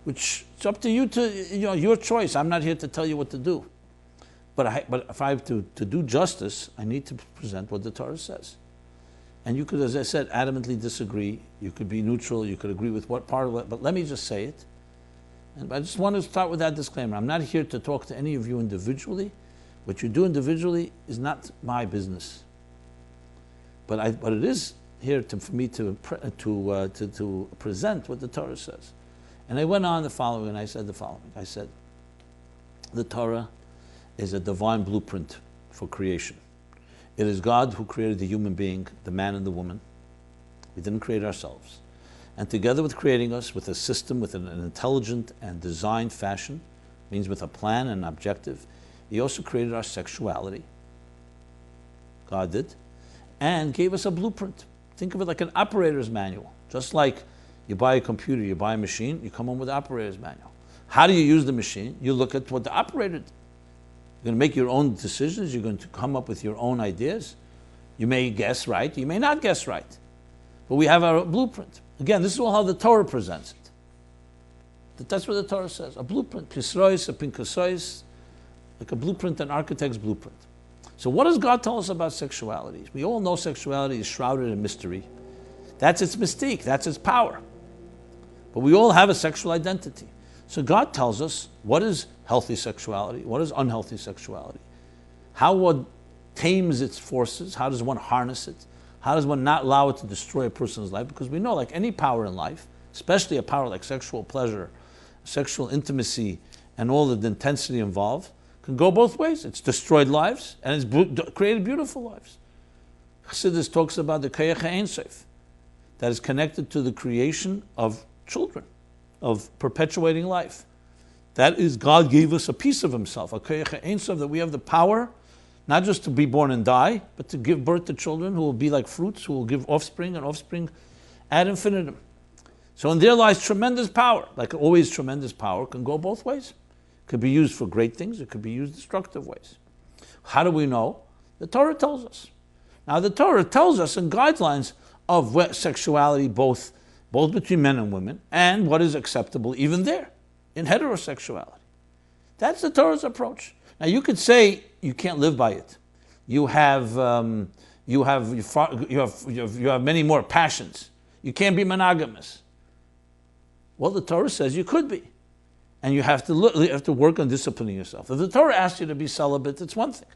which it's up to you to, your choice. I'm not here to tell you what to do. But if I have to do justice, I need to present what the Torah says. And you could, as I said, adamantly disagree. You could be neutral. You could agree with what part of it. But let me just say it. And I just want to start with that disclaimer. I'm not here to talk to any of you individually. What you do individually is not my business. But it is here for me to present what the Torah says. And I went on the following, and I said the following. I said, the Torah is a divine blueprint for creation. It is God who created the human being, the man and the woman. We didn't create ourselves. And together with creating us with a system, with an intelligent and designed fashion, means with a plan and an objective, He also created our sexuality. God did. And gave us a blueprint. Think of it like an operator's manual. Just like you buy a computer, you buy a machine, you come home with the operator's manual. How do you use the machine? You look at what the operator did. You're going to make your own decisions. You're going to come up with your own ideas. You may guess right. You may not guess right. But we have our blueprint. Again, this is how the Torah presents it. That's what the Torah says. A blueprint. Pisrois, a pinkasois, like a blueprint, an architect's blueprint. So what does God tell us about sexuality? We all know sexuality is shrouded in mystery. That's its mystique. That's its power. But we all have a sexual identity. So God tells us what is healthy sexuality, what is unhealthy sexuality, how one tames its forces, how does one harness it, how does one not allow it to destroy a person's life, because we know like any power in life, especially a power like sexual pleasure, sexual intimacy, and all the intensity involved, can go both ways. It's destroyed lives, and it's created beautiful lives. Chassidus talks about the koach Ein Sof, that is connected to the creation of children, of perpetuating life. That is, God gave us a piece of Himself, a koach Ein Sof, that we have the power, not just to be born and die, but to give birth to children who will be like fruits, who will give offspring, and offspring ad infinitum. So in there lies tremendous power. Like always, tremendous power can go both ways. It could be used for great things, it could be used destructive ways. How do we know? The Torah tells us. Now the Torah tells us in guidelines of sexuality, both between men and women, and what is acceptable even there, in heterosexuality. That's the Torah's approach. Now you could say you can't live by it. You have many more passions. You can't be monogamous. Well, the Torah says you could be, and you have to work on disciplining yourself. If the Torah asks you to be celibate, it's one thing.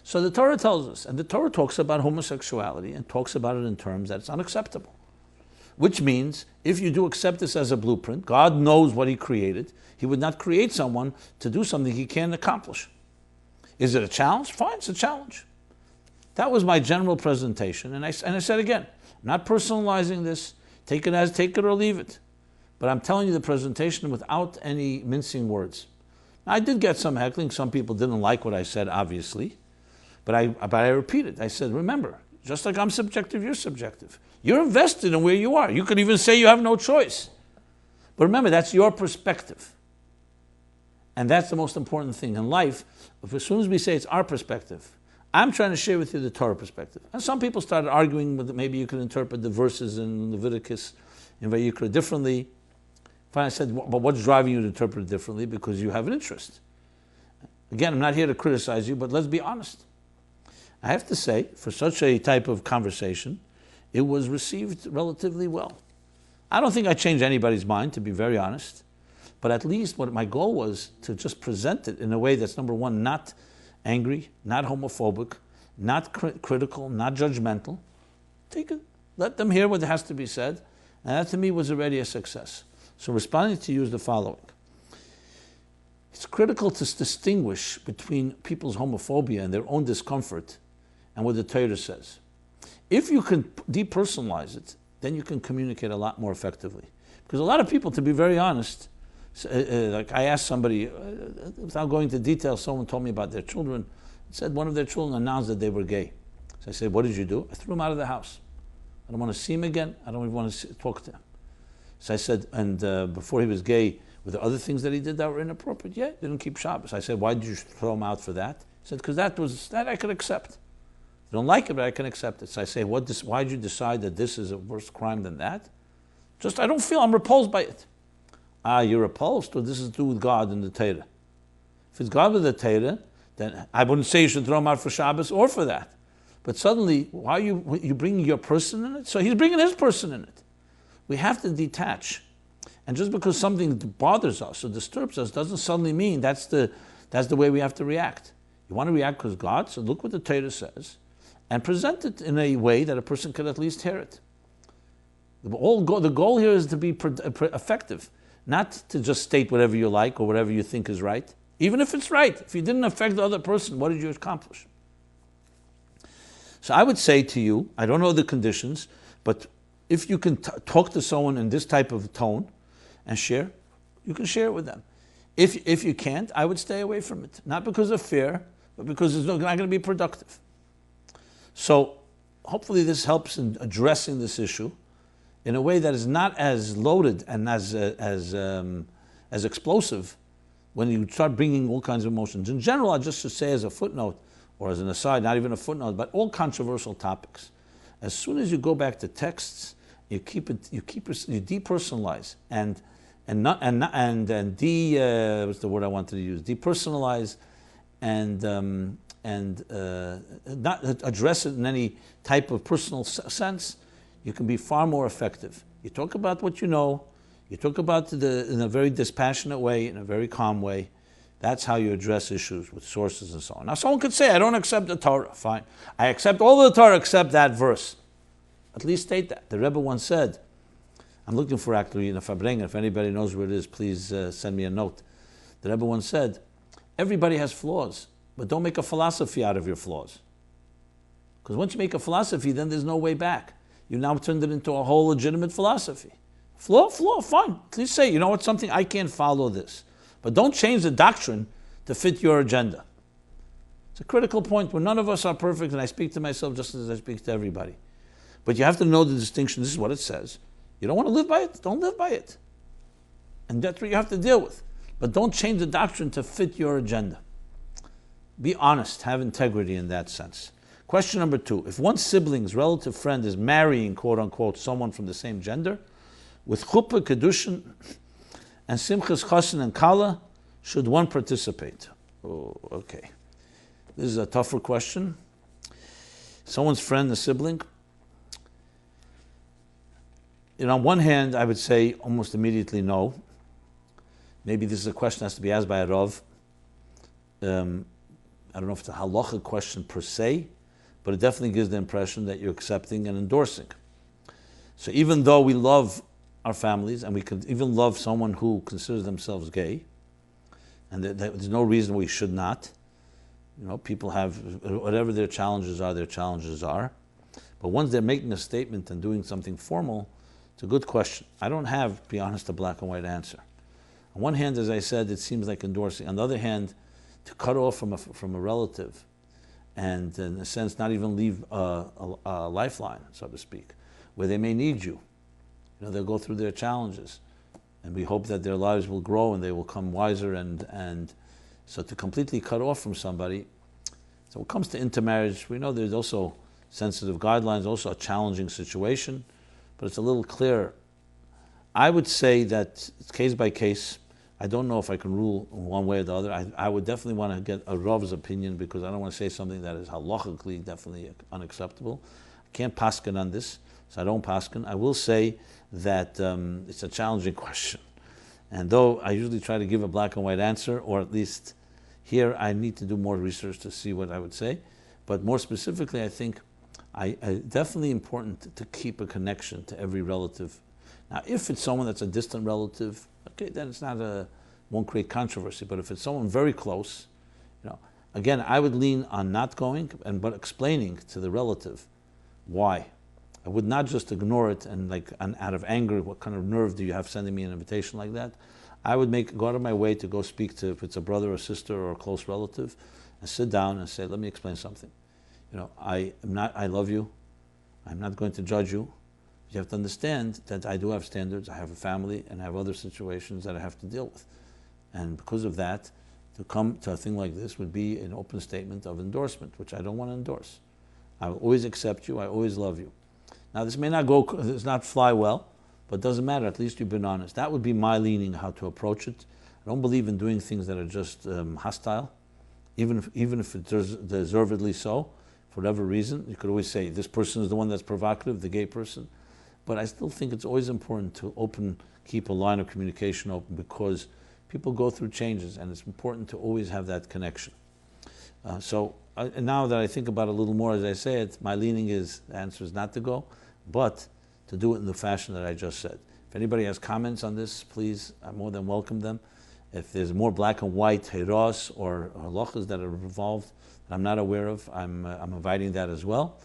So the Torah tells us, and the Torah talks about homosexuality and talks about it in terms that it's unacceptable. Which means, if you do accept this as a blueprint, God knows what He created. He would not create someone to do something He can't accomplish. Is it a challenge? Fine, it's a challenge. That was my general presentation, and I said again, I'm not personalizing this. Take it or leave it. But I'm telling you the presentation without any mincing words. Now, I did get some heckling. Some people didn't like what I said, obviously. But I repeat it. I said, remember, just like I'm subjective, you're subjective. You're invested in where you are. You could even say you have no choice. But remember, that's your perspective. And that's the most important thing in life. As soon as we say it's our perspective, I'm trying to share with you the Torah perspective. And some people started arguing with maybe you could interpret the verses in Leviticus and Vayikra differently. Finally, I said, but what's driving you to interpret it differently? Because you have an interest. Again, I'm not here to criticize you, but let's be honest. I have to say, for such a type of conversation, it was received relatively well. I don't think I changed anybody's mind, to be very honest. But at least what my goal was to just present it in a way that's, number one, not angry, not homophobic, not critical, not judgmental. Take it, let them hear what has to be said. And that to me was already a success. So responding to you is the following. It's critical to distinguish between people's homophobia and their own discomfort and what the Torah says. If you can depersonalize it, then you can communicate a lot more effectively. Because a lot of people, to be very honest, like I asked somebody, without going into detail, someone told me about their children, said one of their children announced that they were gay. So I said, what did you do? I threw him out of the house. I don't want to see him again. I don't even want to talk to him. So I said, and before he was gay, were there other things that he did that were inappropriate? Yeah, he didn't keep Shabbos. I said, why did you throw him out for that? He said, because that I could accept. I don't like it, but I can accept it. So I say, why did you decide that this is a worse crime than that? Just, I don't feel, I'm repulsed by it. You're repulsed? Well, this is to do with God and the Torah. If it's God with the Torah, then I wouldn't say you should throw him out for Shabbos or for that. But suddenly, why are you bringing your person in it? So he's bringing his person in it. We have to detach. And just because something bothers us or disturbs us doesn't suddenly mean that's the way we have to react. You want to react because God, so look what the Torah says, and present it in a way that a person can at least hear it. The goal here is to be effective, not to just state whatever you like or whatever you think is right. Even if it's right, if you didn't affect the other person, what did you accomplish? So I would say to you, I don't know the conditions, but if you can talk to someone in this type of tone and share, you can share it with them. If you can't, I would stay away from it. Not because of fear, but because it's not going to be productive. So hopefully this helps in addressing this issue in a way that is not as loaded and as explosive when you start bringing all kinds of emotions. In general, I just should say as a footnote, or as an aside, not even a footnote, but all controversial topics. As soon as you go back to texts, you depersonalize what's the word I wanted to use? Depersonalize and not address it in any type of personal sense. You can be far more effective. You talk about what you know. You talk about in a very dispassionate way, in a very calm way. That's how you address issues with sources and so on. Now, someone could say, I don't accept the Torah. Fine. I accept all the Torah except that verse. At least state that. The Rebbe once said, I'm looking for actually in a Fabrenga. If anybody knows where it is, please send me a note. The Rebbe once said, everybody has flaws, but don't make a philosophy out of your flaws. Because once you make a philosophy, then there's no way back. You now turned it into a whole legitimate philosophy. Flaw, fine. At least say, you know what, something, I can't follow this. But don't change the doctrine to fit your agenda. It's a critical point where none of us are perfect, and I speak to myself just as I speak to everybody. But you have to know the distinction. This is what it says. You don't want to live by it? Don't live by it. And that's what you have to deal with. But don't change the doctrine to fit your agenda. Be honest. Have integrity in that sense. Question number 2. If one sibling's relative friend is marrying, quote unquote, someone from the same gender, with chuppah, kedushin, and simchas, chassan, and kala, should one participate? Oh, okay. This is a tougher question. Someone's friend, a sibling. On one hand, I would say almost immediately no. Maybe this is a question that has to be asked by a Rav. I don't know if it's a halacha question per se, but it definitely gives the impression that you're accepting and endorsing. So even though we love our families, and we could even love someone who considers themselves gay, and there's no reason we should not. People have, whatever their challenges are. But once they're making a statement and doing something formal, it's a good question. I don't have, to be honest, a black and white answer. On one hand, as I said, it seems like endorsing. On the other hand, to cut off from a relative and, in a sense, not even leave a lifeline, so to speak, where they may need you. They'll go through their challenges, and we hope that their lives will grow and they will come wiser. And so to completely cut off from somebody, so when it comes to intermarriage, we know there's also sensitive guidelines, also a challenging situation, but it's a little clearer. I would say that it's case by case. I don't know if I can rule one way or the other. I would definitely want to get a Rav's opinion, because I don't want to say something that is halachically definitely unacceptable. I can't paskin on this, so I don't paskin. I will say that it's a challenging question. And though I usually try to give a black and white answer, or at least here I need to do more research to see what I would say. But more specifically, I think definitely important to keep a connection to every relative. Now, if it's someone that's a distant relative, okay, then it's won't create controversy. But if it's someone very close, again, I would lean on not going, but explaining to the relative why. I would not just ignore it and out of anger, what kind of nerve do you have sending me an invitation like that? I would go out of my way to go speak to, if it's a brother or sister or a close relative, and sit down and say, let me explain something. I love you. I'm not going to judge you. You have to understand that I do have standards. I have a family and I have other situations that I have to deal with. And because of that, to come to a thing like this would be an open statement of endorsement, which I don't want to endorse. I will always accept you. I always love you. Now, this may not fly well, but it doesn't matter. At least you've been honest. That would be my leaning how to approach it. I don't believe in doing things that are just hostile, even if it's deservedly so, for whatever reason. You could always say, this person is the one that's provocative, the gay person. But I still think it's always important to keep a line of communication open, because people go through changes, and it's important to always have that connection. And now that I think about it a little more as I say it, my leaning is, the answer is not to go, but to do it in the fashion that I just said. If anybody has comments on this, please, I more than welcome them. If there's more black and white heros or halachas that are involved that I'm not aware of, I'm inviting that as well.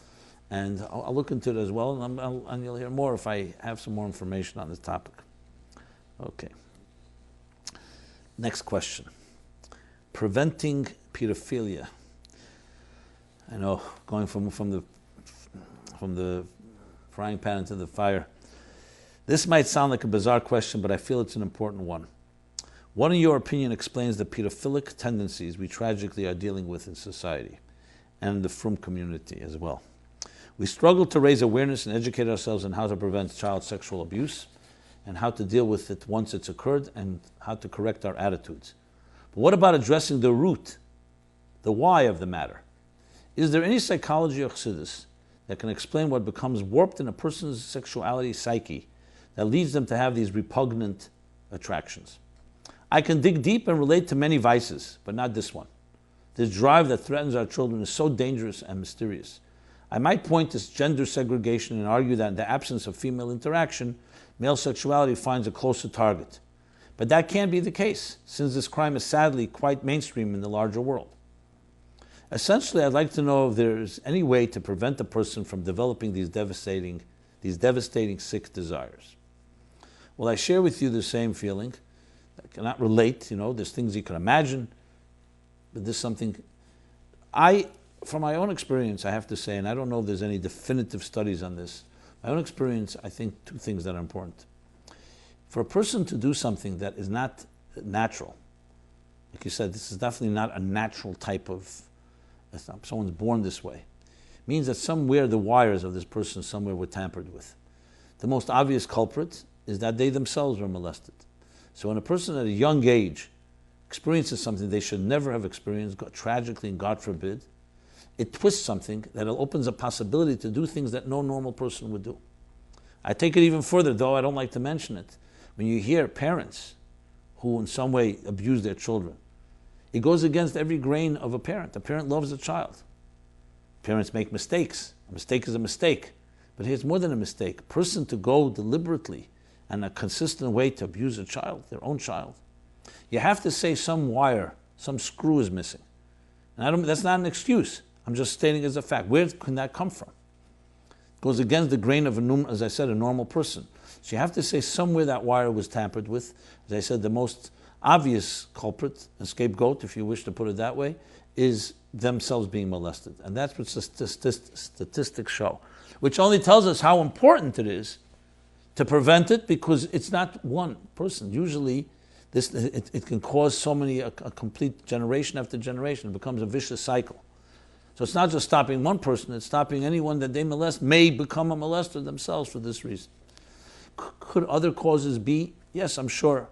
And I'll look into it as well, and you'll hear more if I have some more information on this topic. Okay. Next question. Preventing pedophilia. I know, going from the frying pan into the fire. This might sound like a bizarre question, but I feel it's an important one. What, in your opinion, explains the pedophilic tendencies we tragically are dealing with in society and the frum community as well? We struggle to raise awareness and educate ourselves on how to prevent child sexual abuse and how to deal with it once it's occurred and how to correct our attitudes. But what about addressing the root, the why of the matter? Is there any psychology or Chassidus that can explain what becomes warped in a person's sexuality psyche that leads them to have these repugnant attractions? I can dig deep and relate to many vices, but not this one. This drive that threatens our children is so dangerous and mysterious. I might point to gender segregation and argue that in the absence of female interaction, male sexuality finds a closer target. But that can't be the case, since this crime is sadly quite mainstream in the larger world. Essentially, I'd like to know if there's any way to prevent a person from developing these devastating sick desires. Well, I share with you the same feeling. I cannot relate, there's things you can imagine, but there's something. From my own experience, I have to say, and I don't know if there's any definitive studies on this, my own experience, I think two things that are important. For a person to do something that is not natural, like you said, this is definitely not a natural type of, someone's born this way, means that somewhere the wires of this person somewhere were tampered with. The most obvious culprit is that they themselves were molested. So when a person at a young age experiences something they should never have experienced, tragically and God forbid, it twists something that opens a possibility to do things that no normal person would do. I take it even further, though I don't like to mention it. When you hear parents who in some way abuse their children, it goes against every grain of a parent. A parent loves a child. Parents make mistakes. A mistake is a mistake. But here's more than a mistake. A person to go deliberately and a consistent way to abuse a child, their own child, you have to say some wire, some screw is missing. And that's not an excuse. I'm just stating as a fact. Where can that come from? It goes against the grain of, as I said, a normal person. So you have to say somewhere that wire was tampered with. As I said, the most obvious culprit, a scapegoat, if you wish to put it that way, is themselves being molested. And that's what statistics show, which only tells us how important it is to prevent it, because it's not one person. Usually, it can cause so many, a complete generation after generation. It becomes a vicious cycle. So it's not just stopping one person, it's stopping anyone that they molest may become a molester themselves for this reason. Could other causes be? Yes, I'm sure.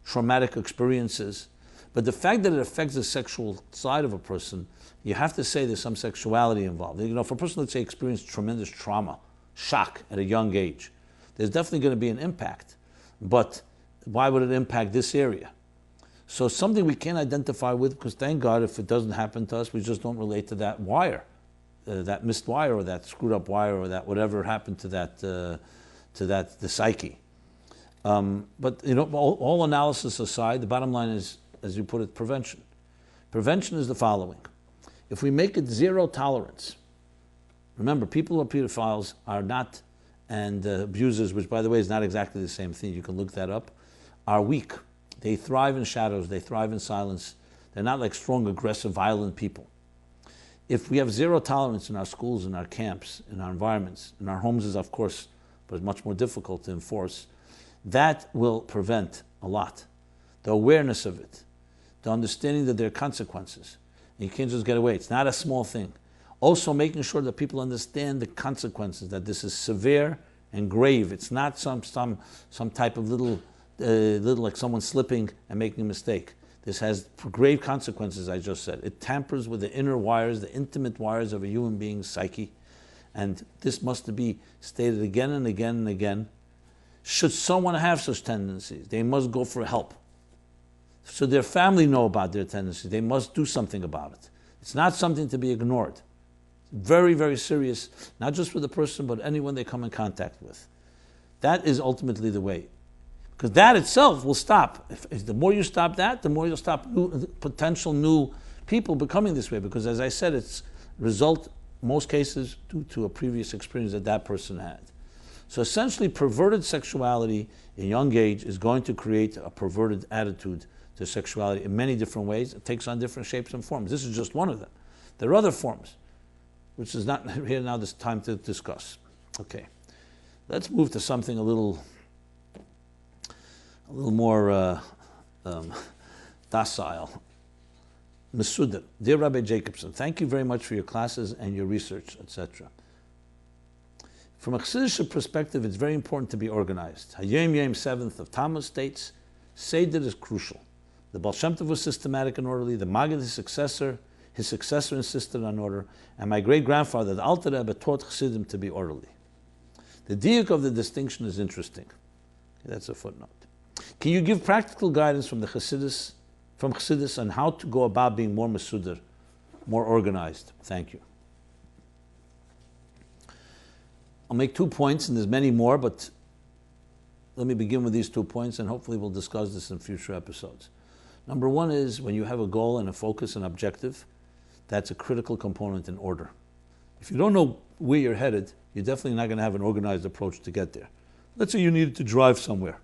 Traumatic experiences. But the fact that it affects the sexual side of a person, you have to say there's some sexuality involved. For a person, let's say, experienced tremendous trauma, shock at a young age, there's definitely going to be an impact. But why would it impact this area? So something we can't identify with, because thank God if it doesn't happen to us, we just don't relate to that wire, that missed wire or that screwed up wire or that whatever happened to the psyche. But all analysis aside, the bottom line is, as you put it, prevention. Prevention is the following. If we make it zero tolerance, remember, people who are pedophiles are not, and abusers, which by the way is not exactly the same thing, you can look that up, are weak. They thrive in shadows, they thrive in silence. They're not like strong, aggressive, violent people. If we have zero tolerance in our schools, in our camps, in our environments, in our homes is of course, but it's much more difficult to enforce, that will prevent a lot. The awareness of it, the understanding that there are consequences. And you can't just get away. It's not a small thing. Also making sure that people understand the consequences, that this is severe and grave. It's not some type of little like someone slipping and making a mistake. This has grave consequences, I just said. It tampers with the inner wires, the intimate wires of a human being's psyche. And this must be stated again and again and again. Should someone have such tendencies, they must go for help. So their family know about their tendencies. They must do something about it. It's not something to be ignored. Very, very serious, not just for the person, but anyone they come in contact with. That is ultimately the way. Because that itself will stop. If the more you stop that, the more you'll stop potential new people becoming this way. Because as I said, it's result, most cases, due to a previous experience that person had. So essentially, perverted sexuality in young age is going to create a perverted attitude to sexuality in many different ways. It takes on different shapes and forms. This is just one of them. There are other forms, which is not here now this time to discuss. Okay, let's move to something a little more docile. Mesudar. Dear Rabbi Jacobson, thank you very much for your classes and your research, etc. From a Chassidic perspective, it's very important to be organized. Hayom Yom 7th of Tammuz states, Seder is crucial. The Baal Shem Tov was systematic and orderly. The Maggid, his successor insisted on order. And my great-grandfather, the Alter Rebbe, taught Chassidim to be orderly. The diuk of the distinction is interesting. Okay, that's a footnote. Can you give practical guidance from Chassidus on how to go about being more mesudar, more organized? Thank you. I'll make 2 points, and there's many more, but let me begin with these 2 points, and hopefully we'll discuss this in future episodes. Number one is when you have a goal and a focus and objective, that's a critical component in order. If you don't know where you're headed, you're definitely not going to have an organized approach to get there. Let's say you needed to drive somewhere,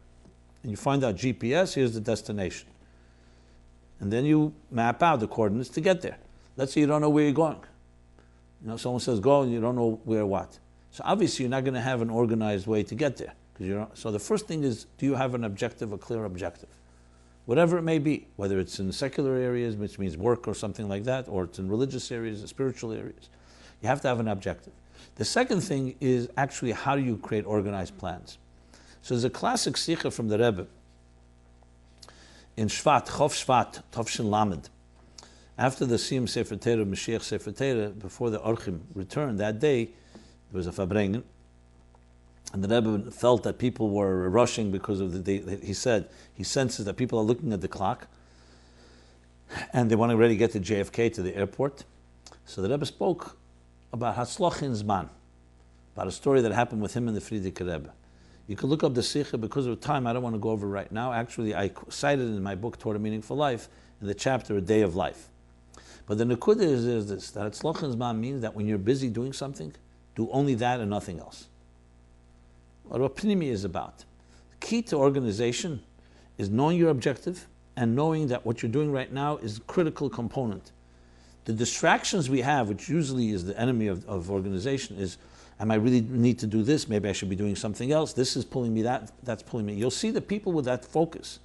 and you find out GPS, here's the destination. And then you map out the coordinates to get there. Let's say you don't know where you're going. Someone says go, and you don't know where what. So obviously you're not going to have an organized way to get there. So the first thing is, do you have an objective, a clear objective? Whatever it may be, whether it's in secular areas, which means work or something like that, or it's in religious areas, spiritual areas. You have to have an objective. The second thing is actually how do you create organized plans? So there's a classic sikha from the Rebbe in Shvat, Chof Shvat, Tovshin Lamed. After the Siyum Sefer Torah, Mashiach Sefer Torah, before the Orchim returned that day, there was a Fabrengen, and the Rebbe felt that people were rushing because of the day. He said he senses that people are looking at the clock, and they want to already get to JFK, to the airport. So the Rebbe spoke about Hatzlochin Zman, about a story that happened with him and the Frierdiker Rebbe. You can look up the Sikha. Because of time, I don't want to go over right now. Actually, I cited in my book, Toward a Meaningful Life, in the chapter, A Day of Life. But the Nekuda is this, that Hatzlochin Zman means that when you're busy doing something, do only that and nothing else. What Pnimi is about. The key to organization is knowing your objective and knowing that what you're doing right now is a critical component. The distractions we have, which usually is the enemy of organization, is, am I really need to do this? Maybe I should be doing something else. This is pulling me, that's pulling me. You'll see the people with that focus,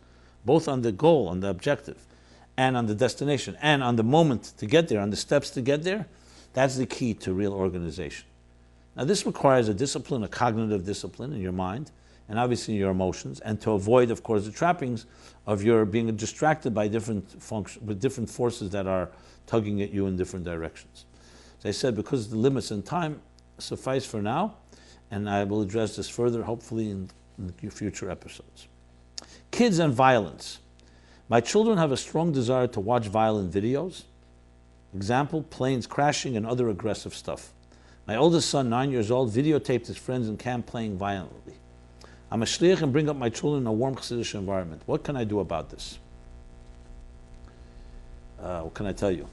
both on the goal, on the objective, and on the destination, and on the moment to get there, on the steps to get there. That's the key to real organization. Now this requires a discipline, a cognitive discipline in your mind, and obviously in your emotions, and to avoid, of course, the trappings of your being distracted by different forces that are tugging at you in different directions. As I said, because of the limits in time, suffice for now, and I will address this further, hopefully, in future episodes. Kids and violence. My children have a strong desire to watch violent videos. Example, planes crashing and other aggressive stuff. My oldest son, 9 years old, videotaped his friends in camp playing violently. I'm a shliach and bring up my children in a warm Chassidic environment. What can I do about this? What can I tell you?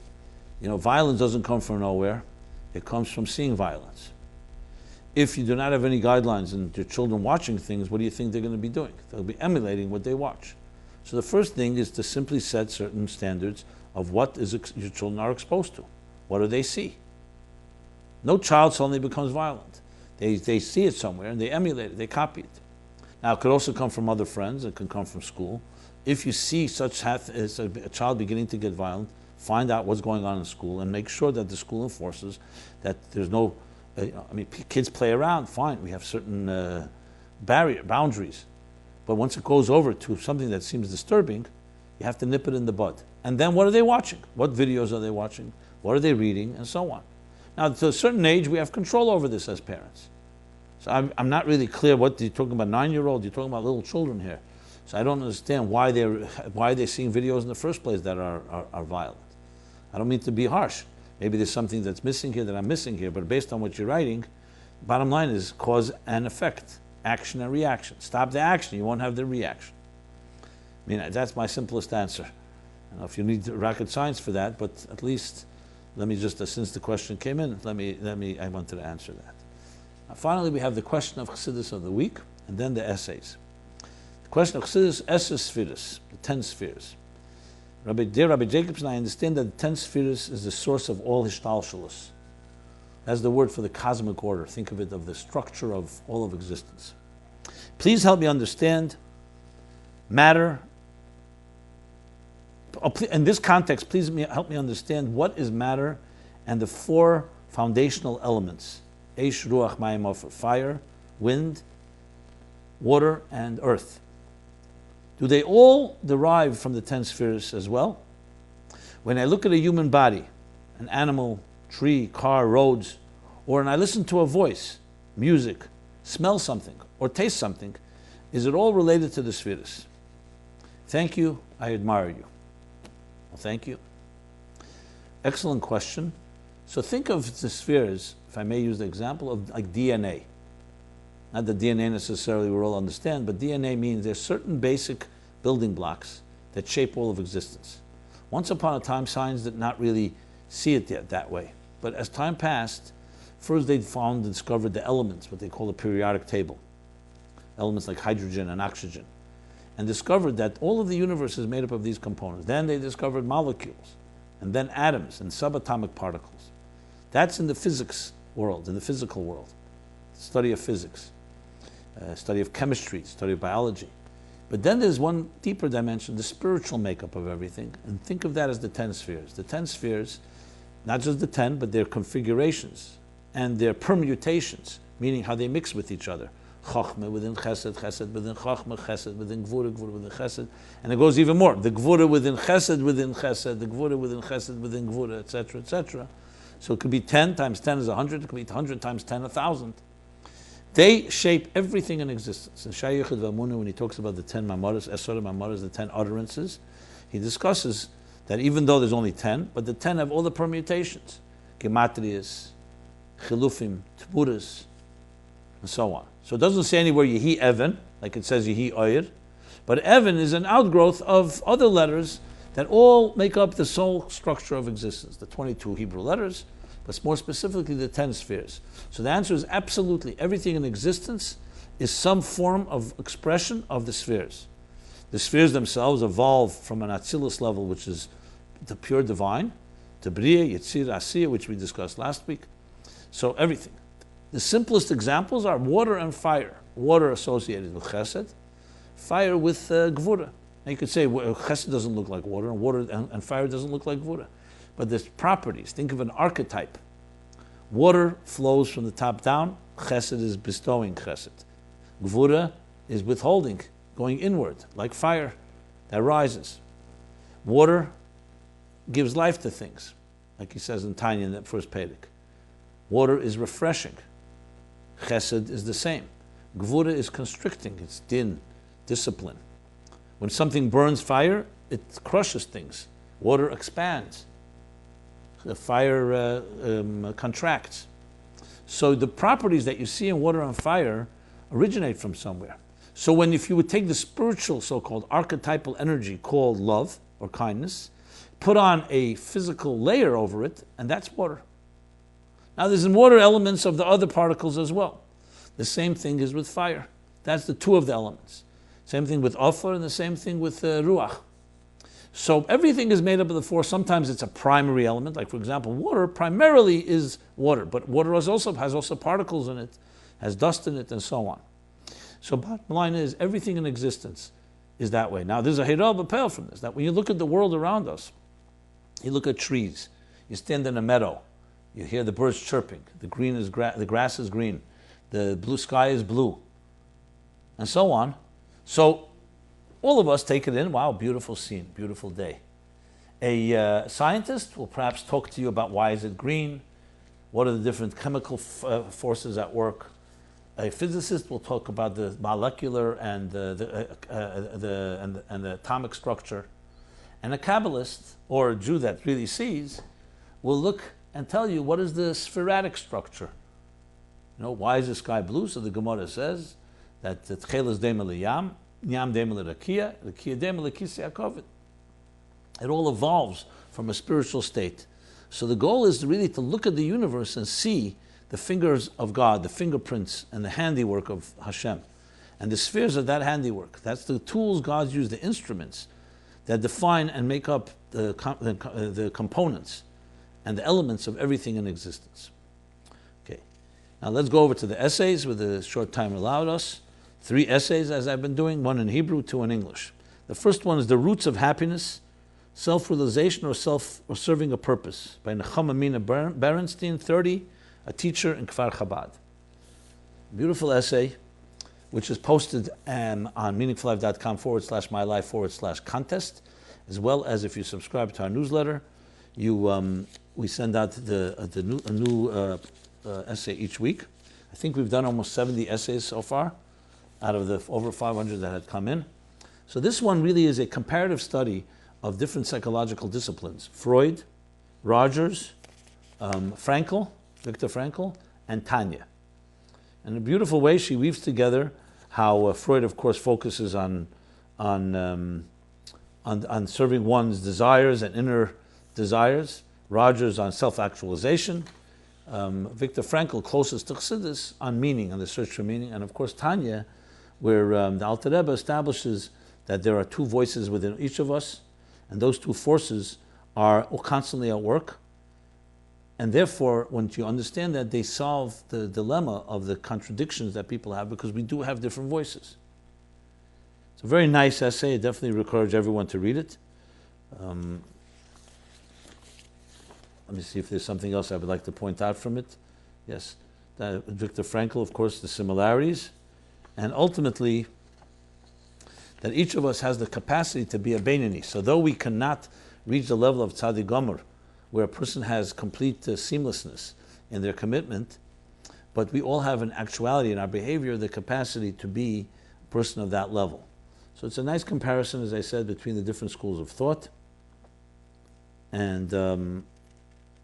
Violence doesn't come from nowhere. It comes from seeing violence. If you do not have any guidelines and your children watching things, what do you think they're going to be doing? They'll be emulating what they watch. So the first thing is to simply set certain standards of what your children are exposed to. What do they see? No child suddenly becomes violent. They see it somewhere and they emulate it, they copy it. Now, it could also come from other friends, it can come from school. If you see such as a child beginning to get violent, find out what's going on in school and make sure that the school enforces that there's no, kids play around, fine, we have certain boundaries. But once it goes over to something that seems disturbing, you have to nip it in the bud. And then what are they watching? What videos are they watching? What are they reading? And so on. Now, to a certain age, we have control over this as parents. So I'm not really clear what you're talking about. 9-year-old, you're talking about little children here. So I don't understand why they're seeing videos in the first place that are violent. I don't mean to be harsh. Maybe there's something that's missing here that I'm missing here, but based on what you're writing, bottom line is cause and effect, action and reaction. Stop the action, you won't have the reaction. I mean, that's my simplest answer. I don't know if you need rocket science for that, but at least let me just, since the question came in, I wanted to answer that. Finally, we have the question of Chassidus of the week, and then the essays. The question of Chassidus, Sefiros, the 10 spheres. Dear Rabbi Jacobson, I understand that the 10 spheres is the source of all Hishtalshalos. That's the word for the cosmic order. Think of it of the structure of all of existence. Please help me understand matter. In this context, please help me understand what is matter and the 4 foundational elements. Eish, Ruach, Mayim, Ofer, fire, wind, water, and earth. Do they all derive from the 10 spheres as well? When I look at a human body, an animal, tree, car, roads, or when I listen to a voice, music, smell something, or taste something, is it all related to the spheres? Thank you, I admire you. Well, thank you. Excellent question. So think of the spheres, if I may use the example of like DNA. Not that DNA necessarily we all understand, but DNA means there's certain basic building blocks that shape all of existence. Once upon a time, science did not really see it yet that way. But as time passed, first they found and discovered the elements, what they call the periodic table. Elements like hydrogen and oxygen. And discovered that all of the universe is made up of these components. Then they discovered molecules, and then atoms and subatomic particles. That's in the physics world, in the physical world. Study of physics, study of chemistry, study of biology. But then there's one deeper dimension, the spiritual makeup of everything. And think of that as the 10 spheres. The 10 spheres, not just the 10, but their configurations and their permutations, meaning how they mix with each other. Chochmah within chesed, chesed within chochmah, chesed within gvura, gvura within chesed. And it goes even more. The gvura within chesed, the gvura within chesed, within gvura, etc., etc. So it could be 10 times 10 is 100. It could be 100 times 10, 1,000. They shape everything in existence. In Shai Yechid V'Amunah, when he talks about the 10 mamoros, Esor mamoros, the 10 utterances, he discusses that even though there's only 10, but the 10 have all the permutations. Gematrias, Chilufim, Tmuras, and so on. So it doesn't say anywhere Yehi Evan, like it says Yehi Oyer, but Evan is an outgrowth of other letters that all make up the sole structure of existence, the 22 Hebrew letters, but more specifically the 10 spheres. So the answer is absolutely everything in existence is some form of expression of the spheres. The spheres themselves evolve from an Atzilus level, which is the pure divine, to Bria, Yetzir, Asiya, which we discussed last week. So everything. The simplest examples are water and fire. Water associated with Chesed, fire with Gvura. Now you could say Chesed doesn't look like water, and water and fire doesn't look like Gvura. But there's properties. Think of an archetype. Water flows from the top down. Chesed is bestowing Chesed. Gvura is withholding, going inward, like fire that rises. Water gives life to things, like he says in Tanya in that first Pedic. Water is refreshing. Chesed is the same. Gvura is constricting. It's din, discipline. When something burns fire, it crushes things. Water expands. The fire contracts. So the properties that you see in water and fire originate from somewhere. So if you would take the spiritual so-called archetypal energy called love or kindness, put on a physical layer over it, and that's water. Now there's in water elements of the other particles as well. The same thing is with fire. That's the two of the elements. Same thing with Ofer and the same thing with Ruach. So everything is made up of the four. Sometimes it's a primary element, like for example, water primarily is water, but water has also particles in it, has dust in it, and so on. So bottom line is, everything in existence is that way. Now there's a Hirah B'Peil from this, that when you look at the world around us, you look at trees, you stand in a meadow, you hear the birds chirping, the grass is green, the blue sky is blue, and so on. So all of us take it in, wow, beautiful scene, beautiful day. A scientist will perhaps talk to you about why is it green, what are the different chemical forces at work. A physicist will talk about the molecular and the atomic structure. And a Kabbalist, or a Jew that really sees, will look and tell you what is the spherotic structure. Why is the sky blue? So the Gemara says that Tchel is Dema Liyam, Yam Dema L'Rakia, Rakia Dema L'Kisei HaKoved. It all evolves from a spiritual state. So the goal is really to look at the universe and see the fingers of God, the fingerprints and the handiwork of Hashem, and the spheres of that handiwork. That's the tools God used, the instruments that define and make up the components and the elements of everything in existence. Okay, now let's go over to the essays with the short time allowed us. 3 essays as I've been doing, 1 in Hebrew, 2 in English. The first one is The Roots of Happiness, Self-Realization or Serving a Purpose by Nechama Mina Berenstein, 30, a teacher in Kfar Chabad. Beautiful essay, which is posted on meaningfullife.com/mylife/contest, as well as if you subscribe to our newsletter, we send out a new essay each week. I think we've done almost 70 essays so far out of the over 500 that had come in. So this one really is a comparative study of different psychological disciplines: Freud, Rogers, Viktor Frankl, and Tanya. In a beautiful way, she weaves together how Freud, of course, focuses on serving one's desires and inner desires. Rogers on self-actualization. Viktor Frankl, closest to Chassidus, on meaning, on the search for meaning. And of course, Tanya, where the Alter Rebbe establishes that there are 2 voices within each of us, and those 2 forces are constantly at work. And therefore, once you understand that, they solve the dilemma of the contradictions that people have, because we do have different voices. It's a very nice essay. I definitely encourage everyone to read it. Let me see if there's something else I would like to point out from it. Yes, Viktor Frankl, of course, the similarities, and ultimately that each of us has the capacity to be a Beinoni. So though we cannot reach the level of Tzaddik Gomer, where a person has complete seamlessness in their commitment, but we all have in actuality in our behavior the capacity to be a person of that level. So it's a nice comparison, as I said, between the different schools of thought, and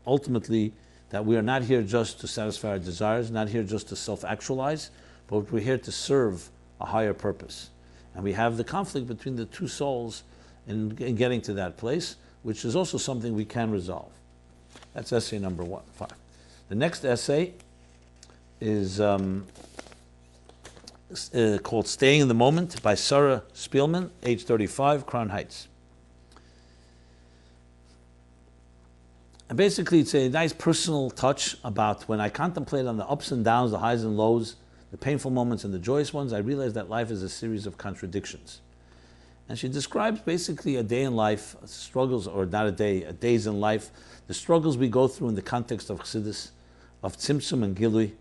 ultimately that we are not here just to satisfy our desires, not here just to self-actualize, but we're here to serve a higher purpose. And we have the conflict between the 2 souls in getting to that place, which is also something we can resolve. That's essay number 5. The next essay is called Staying in the Moment by Sarah Spielman, age 35, Crown Heights. And basically it's a nice personal touch about when I contemplate on the ups and downs, the highs and lows, the painful moments and the joyous ones, I realize that life is a series of contradictions. And she describes basically a day in life, struggles, or not a day, days in life, the struggles we go through in the context of Chassidus, of Tzimtzum and Gilui,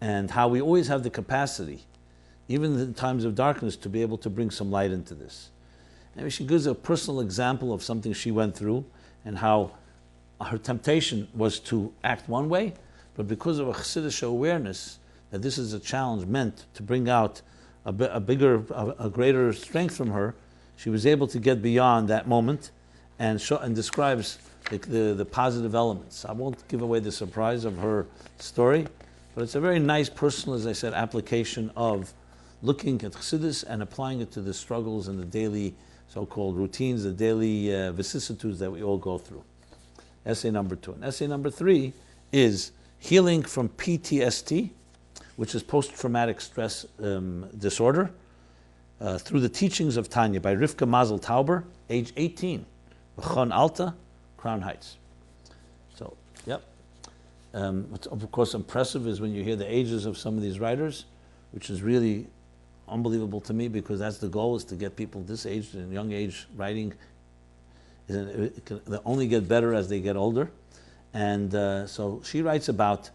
and how we always have the capacity, even in times of darkness, to be able to bring some light into this. And she gives a personal example of something she went through, and how her temptation was to act one way, but because of a Chassidish awareness that this is a challenge meant to bring out a greater strength from her, she was able to get beyond that moment and describes the positive elements. I won't give away the surprise of her story, but it's a very nice personal, as I said, application of looking at Chassidus and applying it to the struggles and the daily so-called routines, the daily vicissitudes that we all go through. Essay number 2. And essay number 3 is Healing from PTSD, which is post-traumatic stress disorder, through the teachings of Tanya by Rivka Mazel Tauber, age 18, B'chon Alta, Crown Heights. So, yep. What's of course impressive is when you hear the ages of some of these writers, which is really unbelievable to me, because that's the goal, is to get people this age, in young age, writing. They only get better as they get older. And so she writes about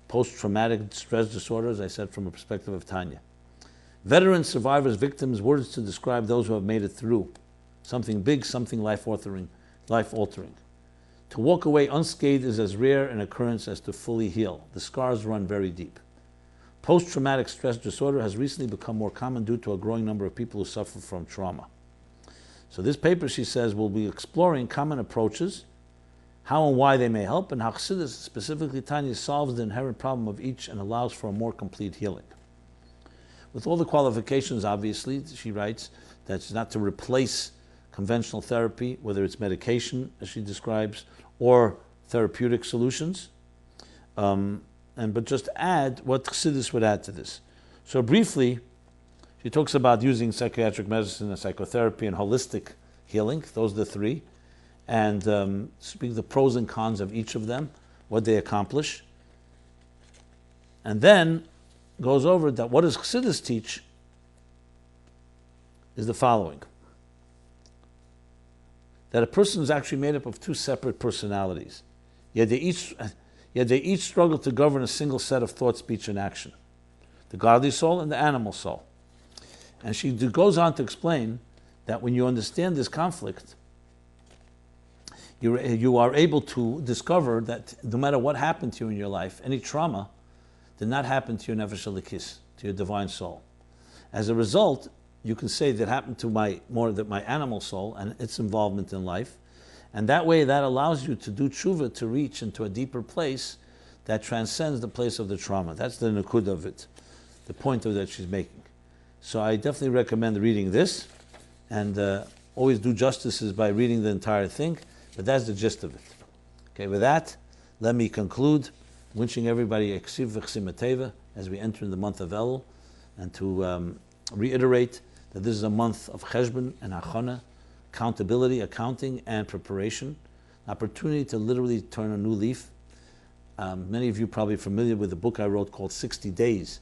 post-traumatic stress disorder, as I said, from a perspective of Tanya. Veterans, survivors, victims, words to describe those who have made it through. Something big, something life-altering. To walk away unscathed is as rare an occurrence as to fully heal. The scars run very deep. Post-traumatic stress disorder has recently become more common due to a growing number of people who suffer from trauma. So this paper, she says, will be exploring common approaches, how and why they may help, and how Chassidus, specifically Tanya, solves the inherent problem of each and allows for a more complete healing. With all the qualifications, obviously, she writes, that's not to replace conventional therapy, whether it's medication, as she describes, or therapeutic solutions, but just add what Chassidus would add to this. So briefly, she talks about using psychiatric medicine and psychotherapy and holistic healing. Those are the three. And speak the pros and cons of each of them, what they accomplish. And then goes over that what does Chassidus teach is the following. That a person is actually made up of two separate personalities. Yet they each struggle to govern a single set of thought, speech, and action. The godly soul and the animal soul. And she goes on to explain that when you understand this conflict, you are able to discover that no matter what happened to you in your life, any trauma did not happen to your nefesh elikis, to your divine soul. As a result, you can say that happened to my animal soul and its involvement in life, and that way that allows you to do tshuva, to reach into a deeper place that transcends the place of the trauma. That's the nukud of it, the point of that she's making. So I definitely recommend reading this, and always do justice by reading the entire thing, but that's the gist of it. Okay, with that, let me conclude, wishing everybody a ksiv v'chsim teva as we enter in the month of Elul, and to reiterate that this is a month of cheshbon and hachana, accountability, accounting, and preparation, an opportunity to literally turn a new leaf. Many of you are probably familiar with the book I wrote called 60 Days,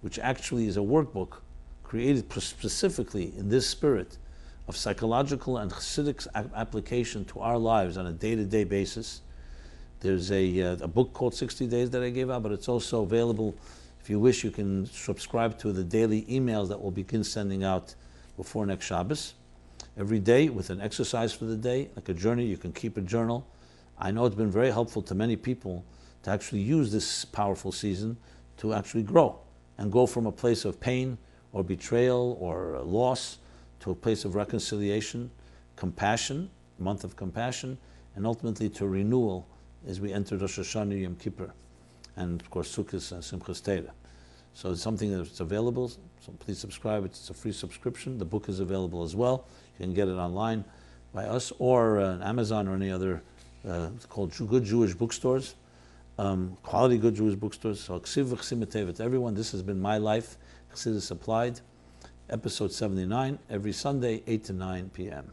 which actually is a workbook created specifically in this spirit of psychological and Chassidic application to our lives on a day-to-day basis. There's a book called 60 Days that I gave out, but it's also available. If you wish, you can subscribe to the daily emails that we'll begin sending out before next Shabbos. Every day with an exercise for the day, like a journey. You can keep a journal. I know it's been very helpful to many people to actually use this powerful season to actually grow and go from a place of pain or betrayal or loss to a place of reconciliation, compassion, month of compassion, and ultimately to renewal as we enter Rosh Hashanah, Yom Kippur, and of course Sukkot and Simchas Torah. So it's something that's available, so please subscribe. It's a free subscription. The book is available as well. You can get it online by us or Amazon or any other it's called good Jewish bookstores, quality good Jewish bookstores. So ksiv v'chsim teva to everyone. This has been MyLife, Chassidus Applied, episode 79, every Sunday, 8 to 9 p.m.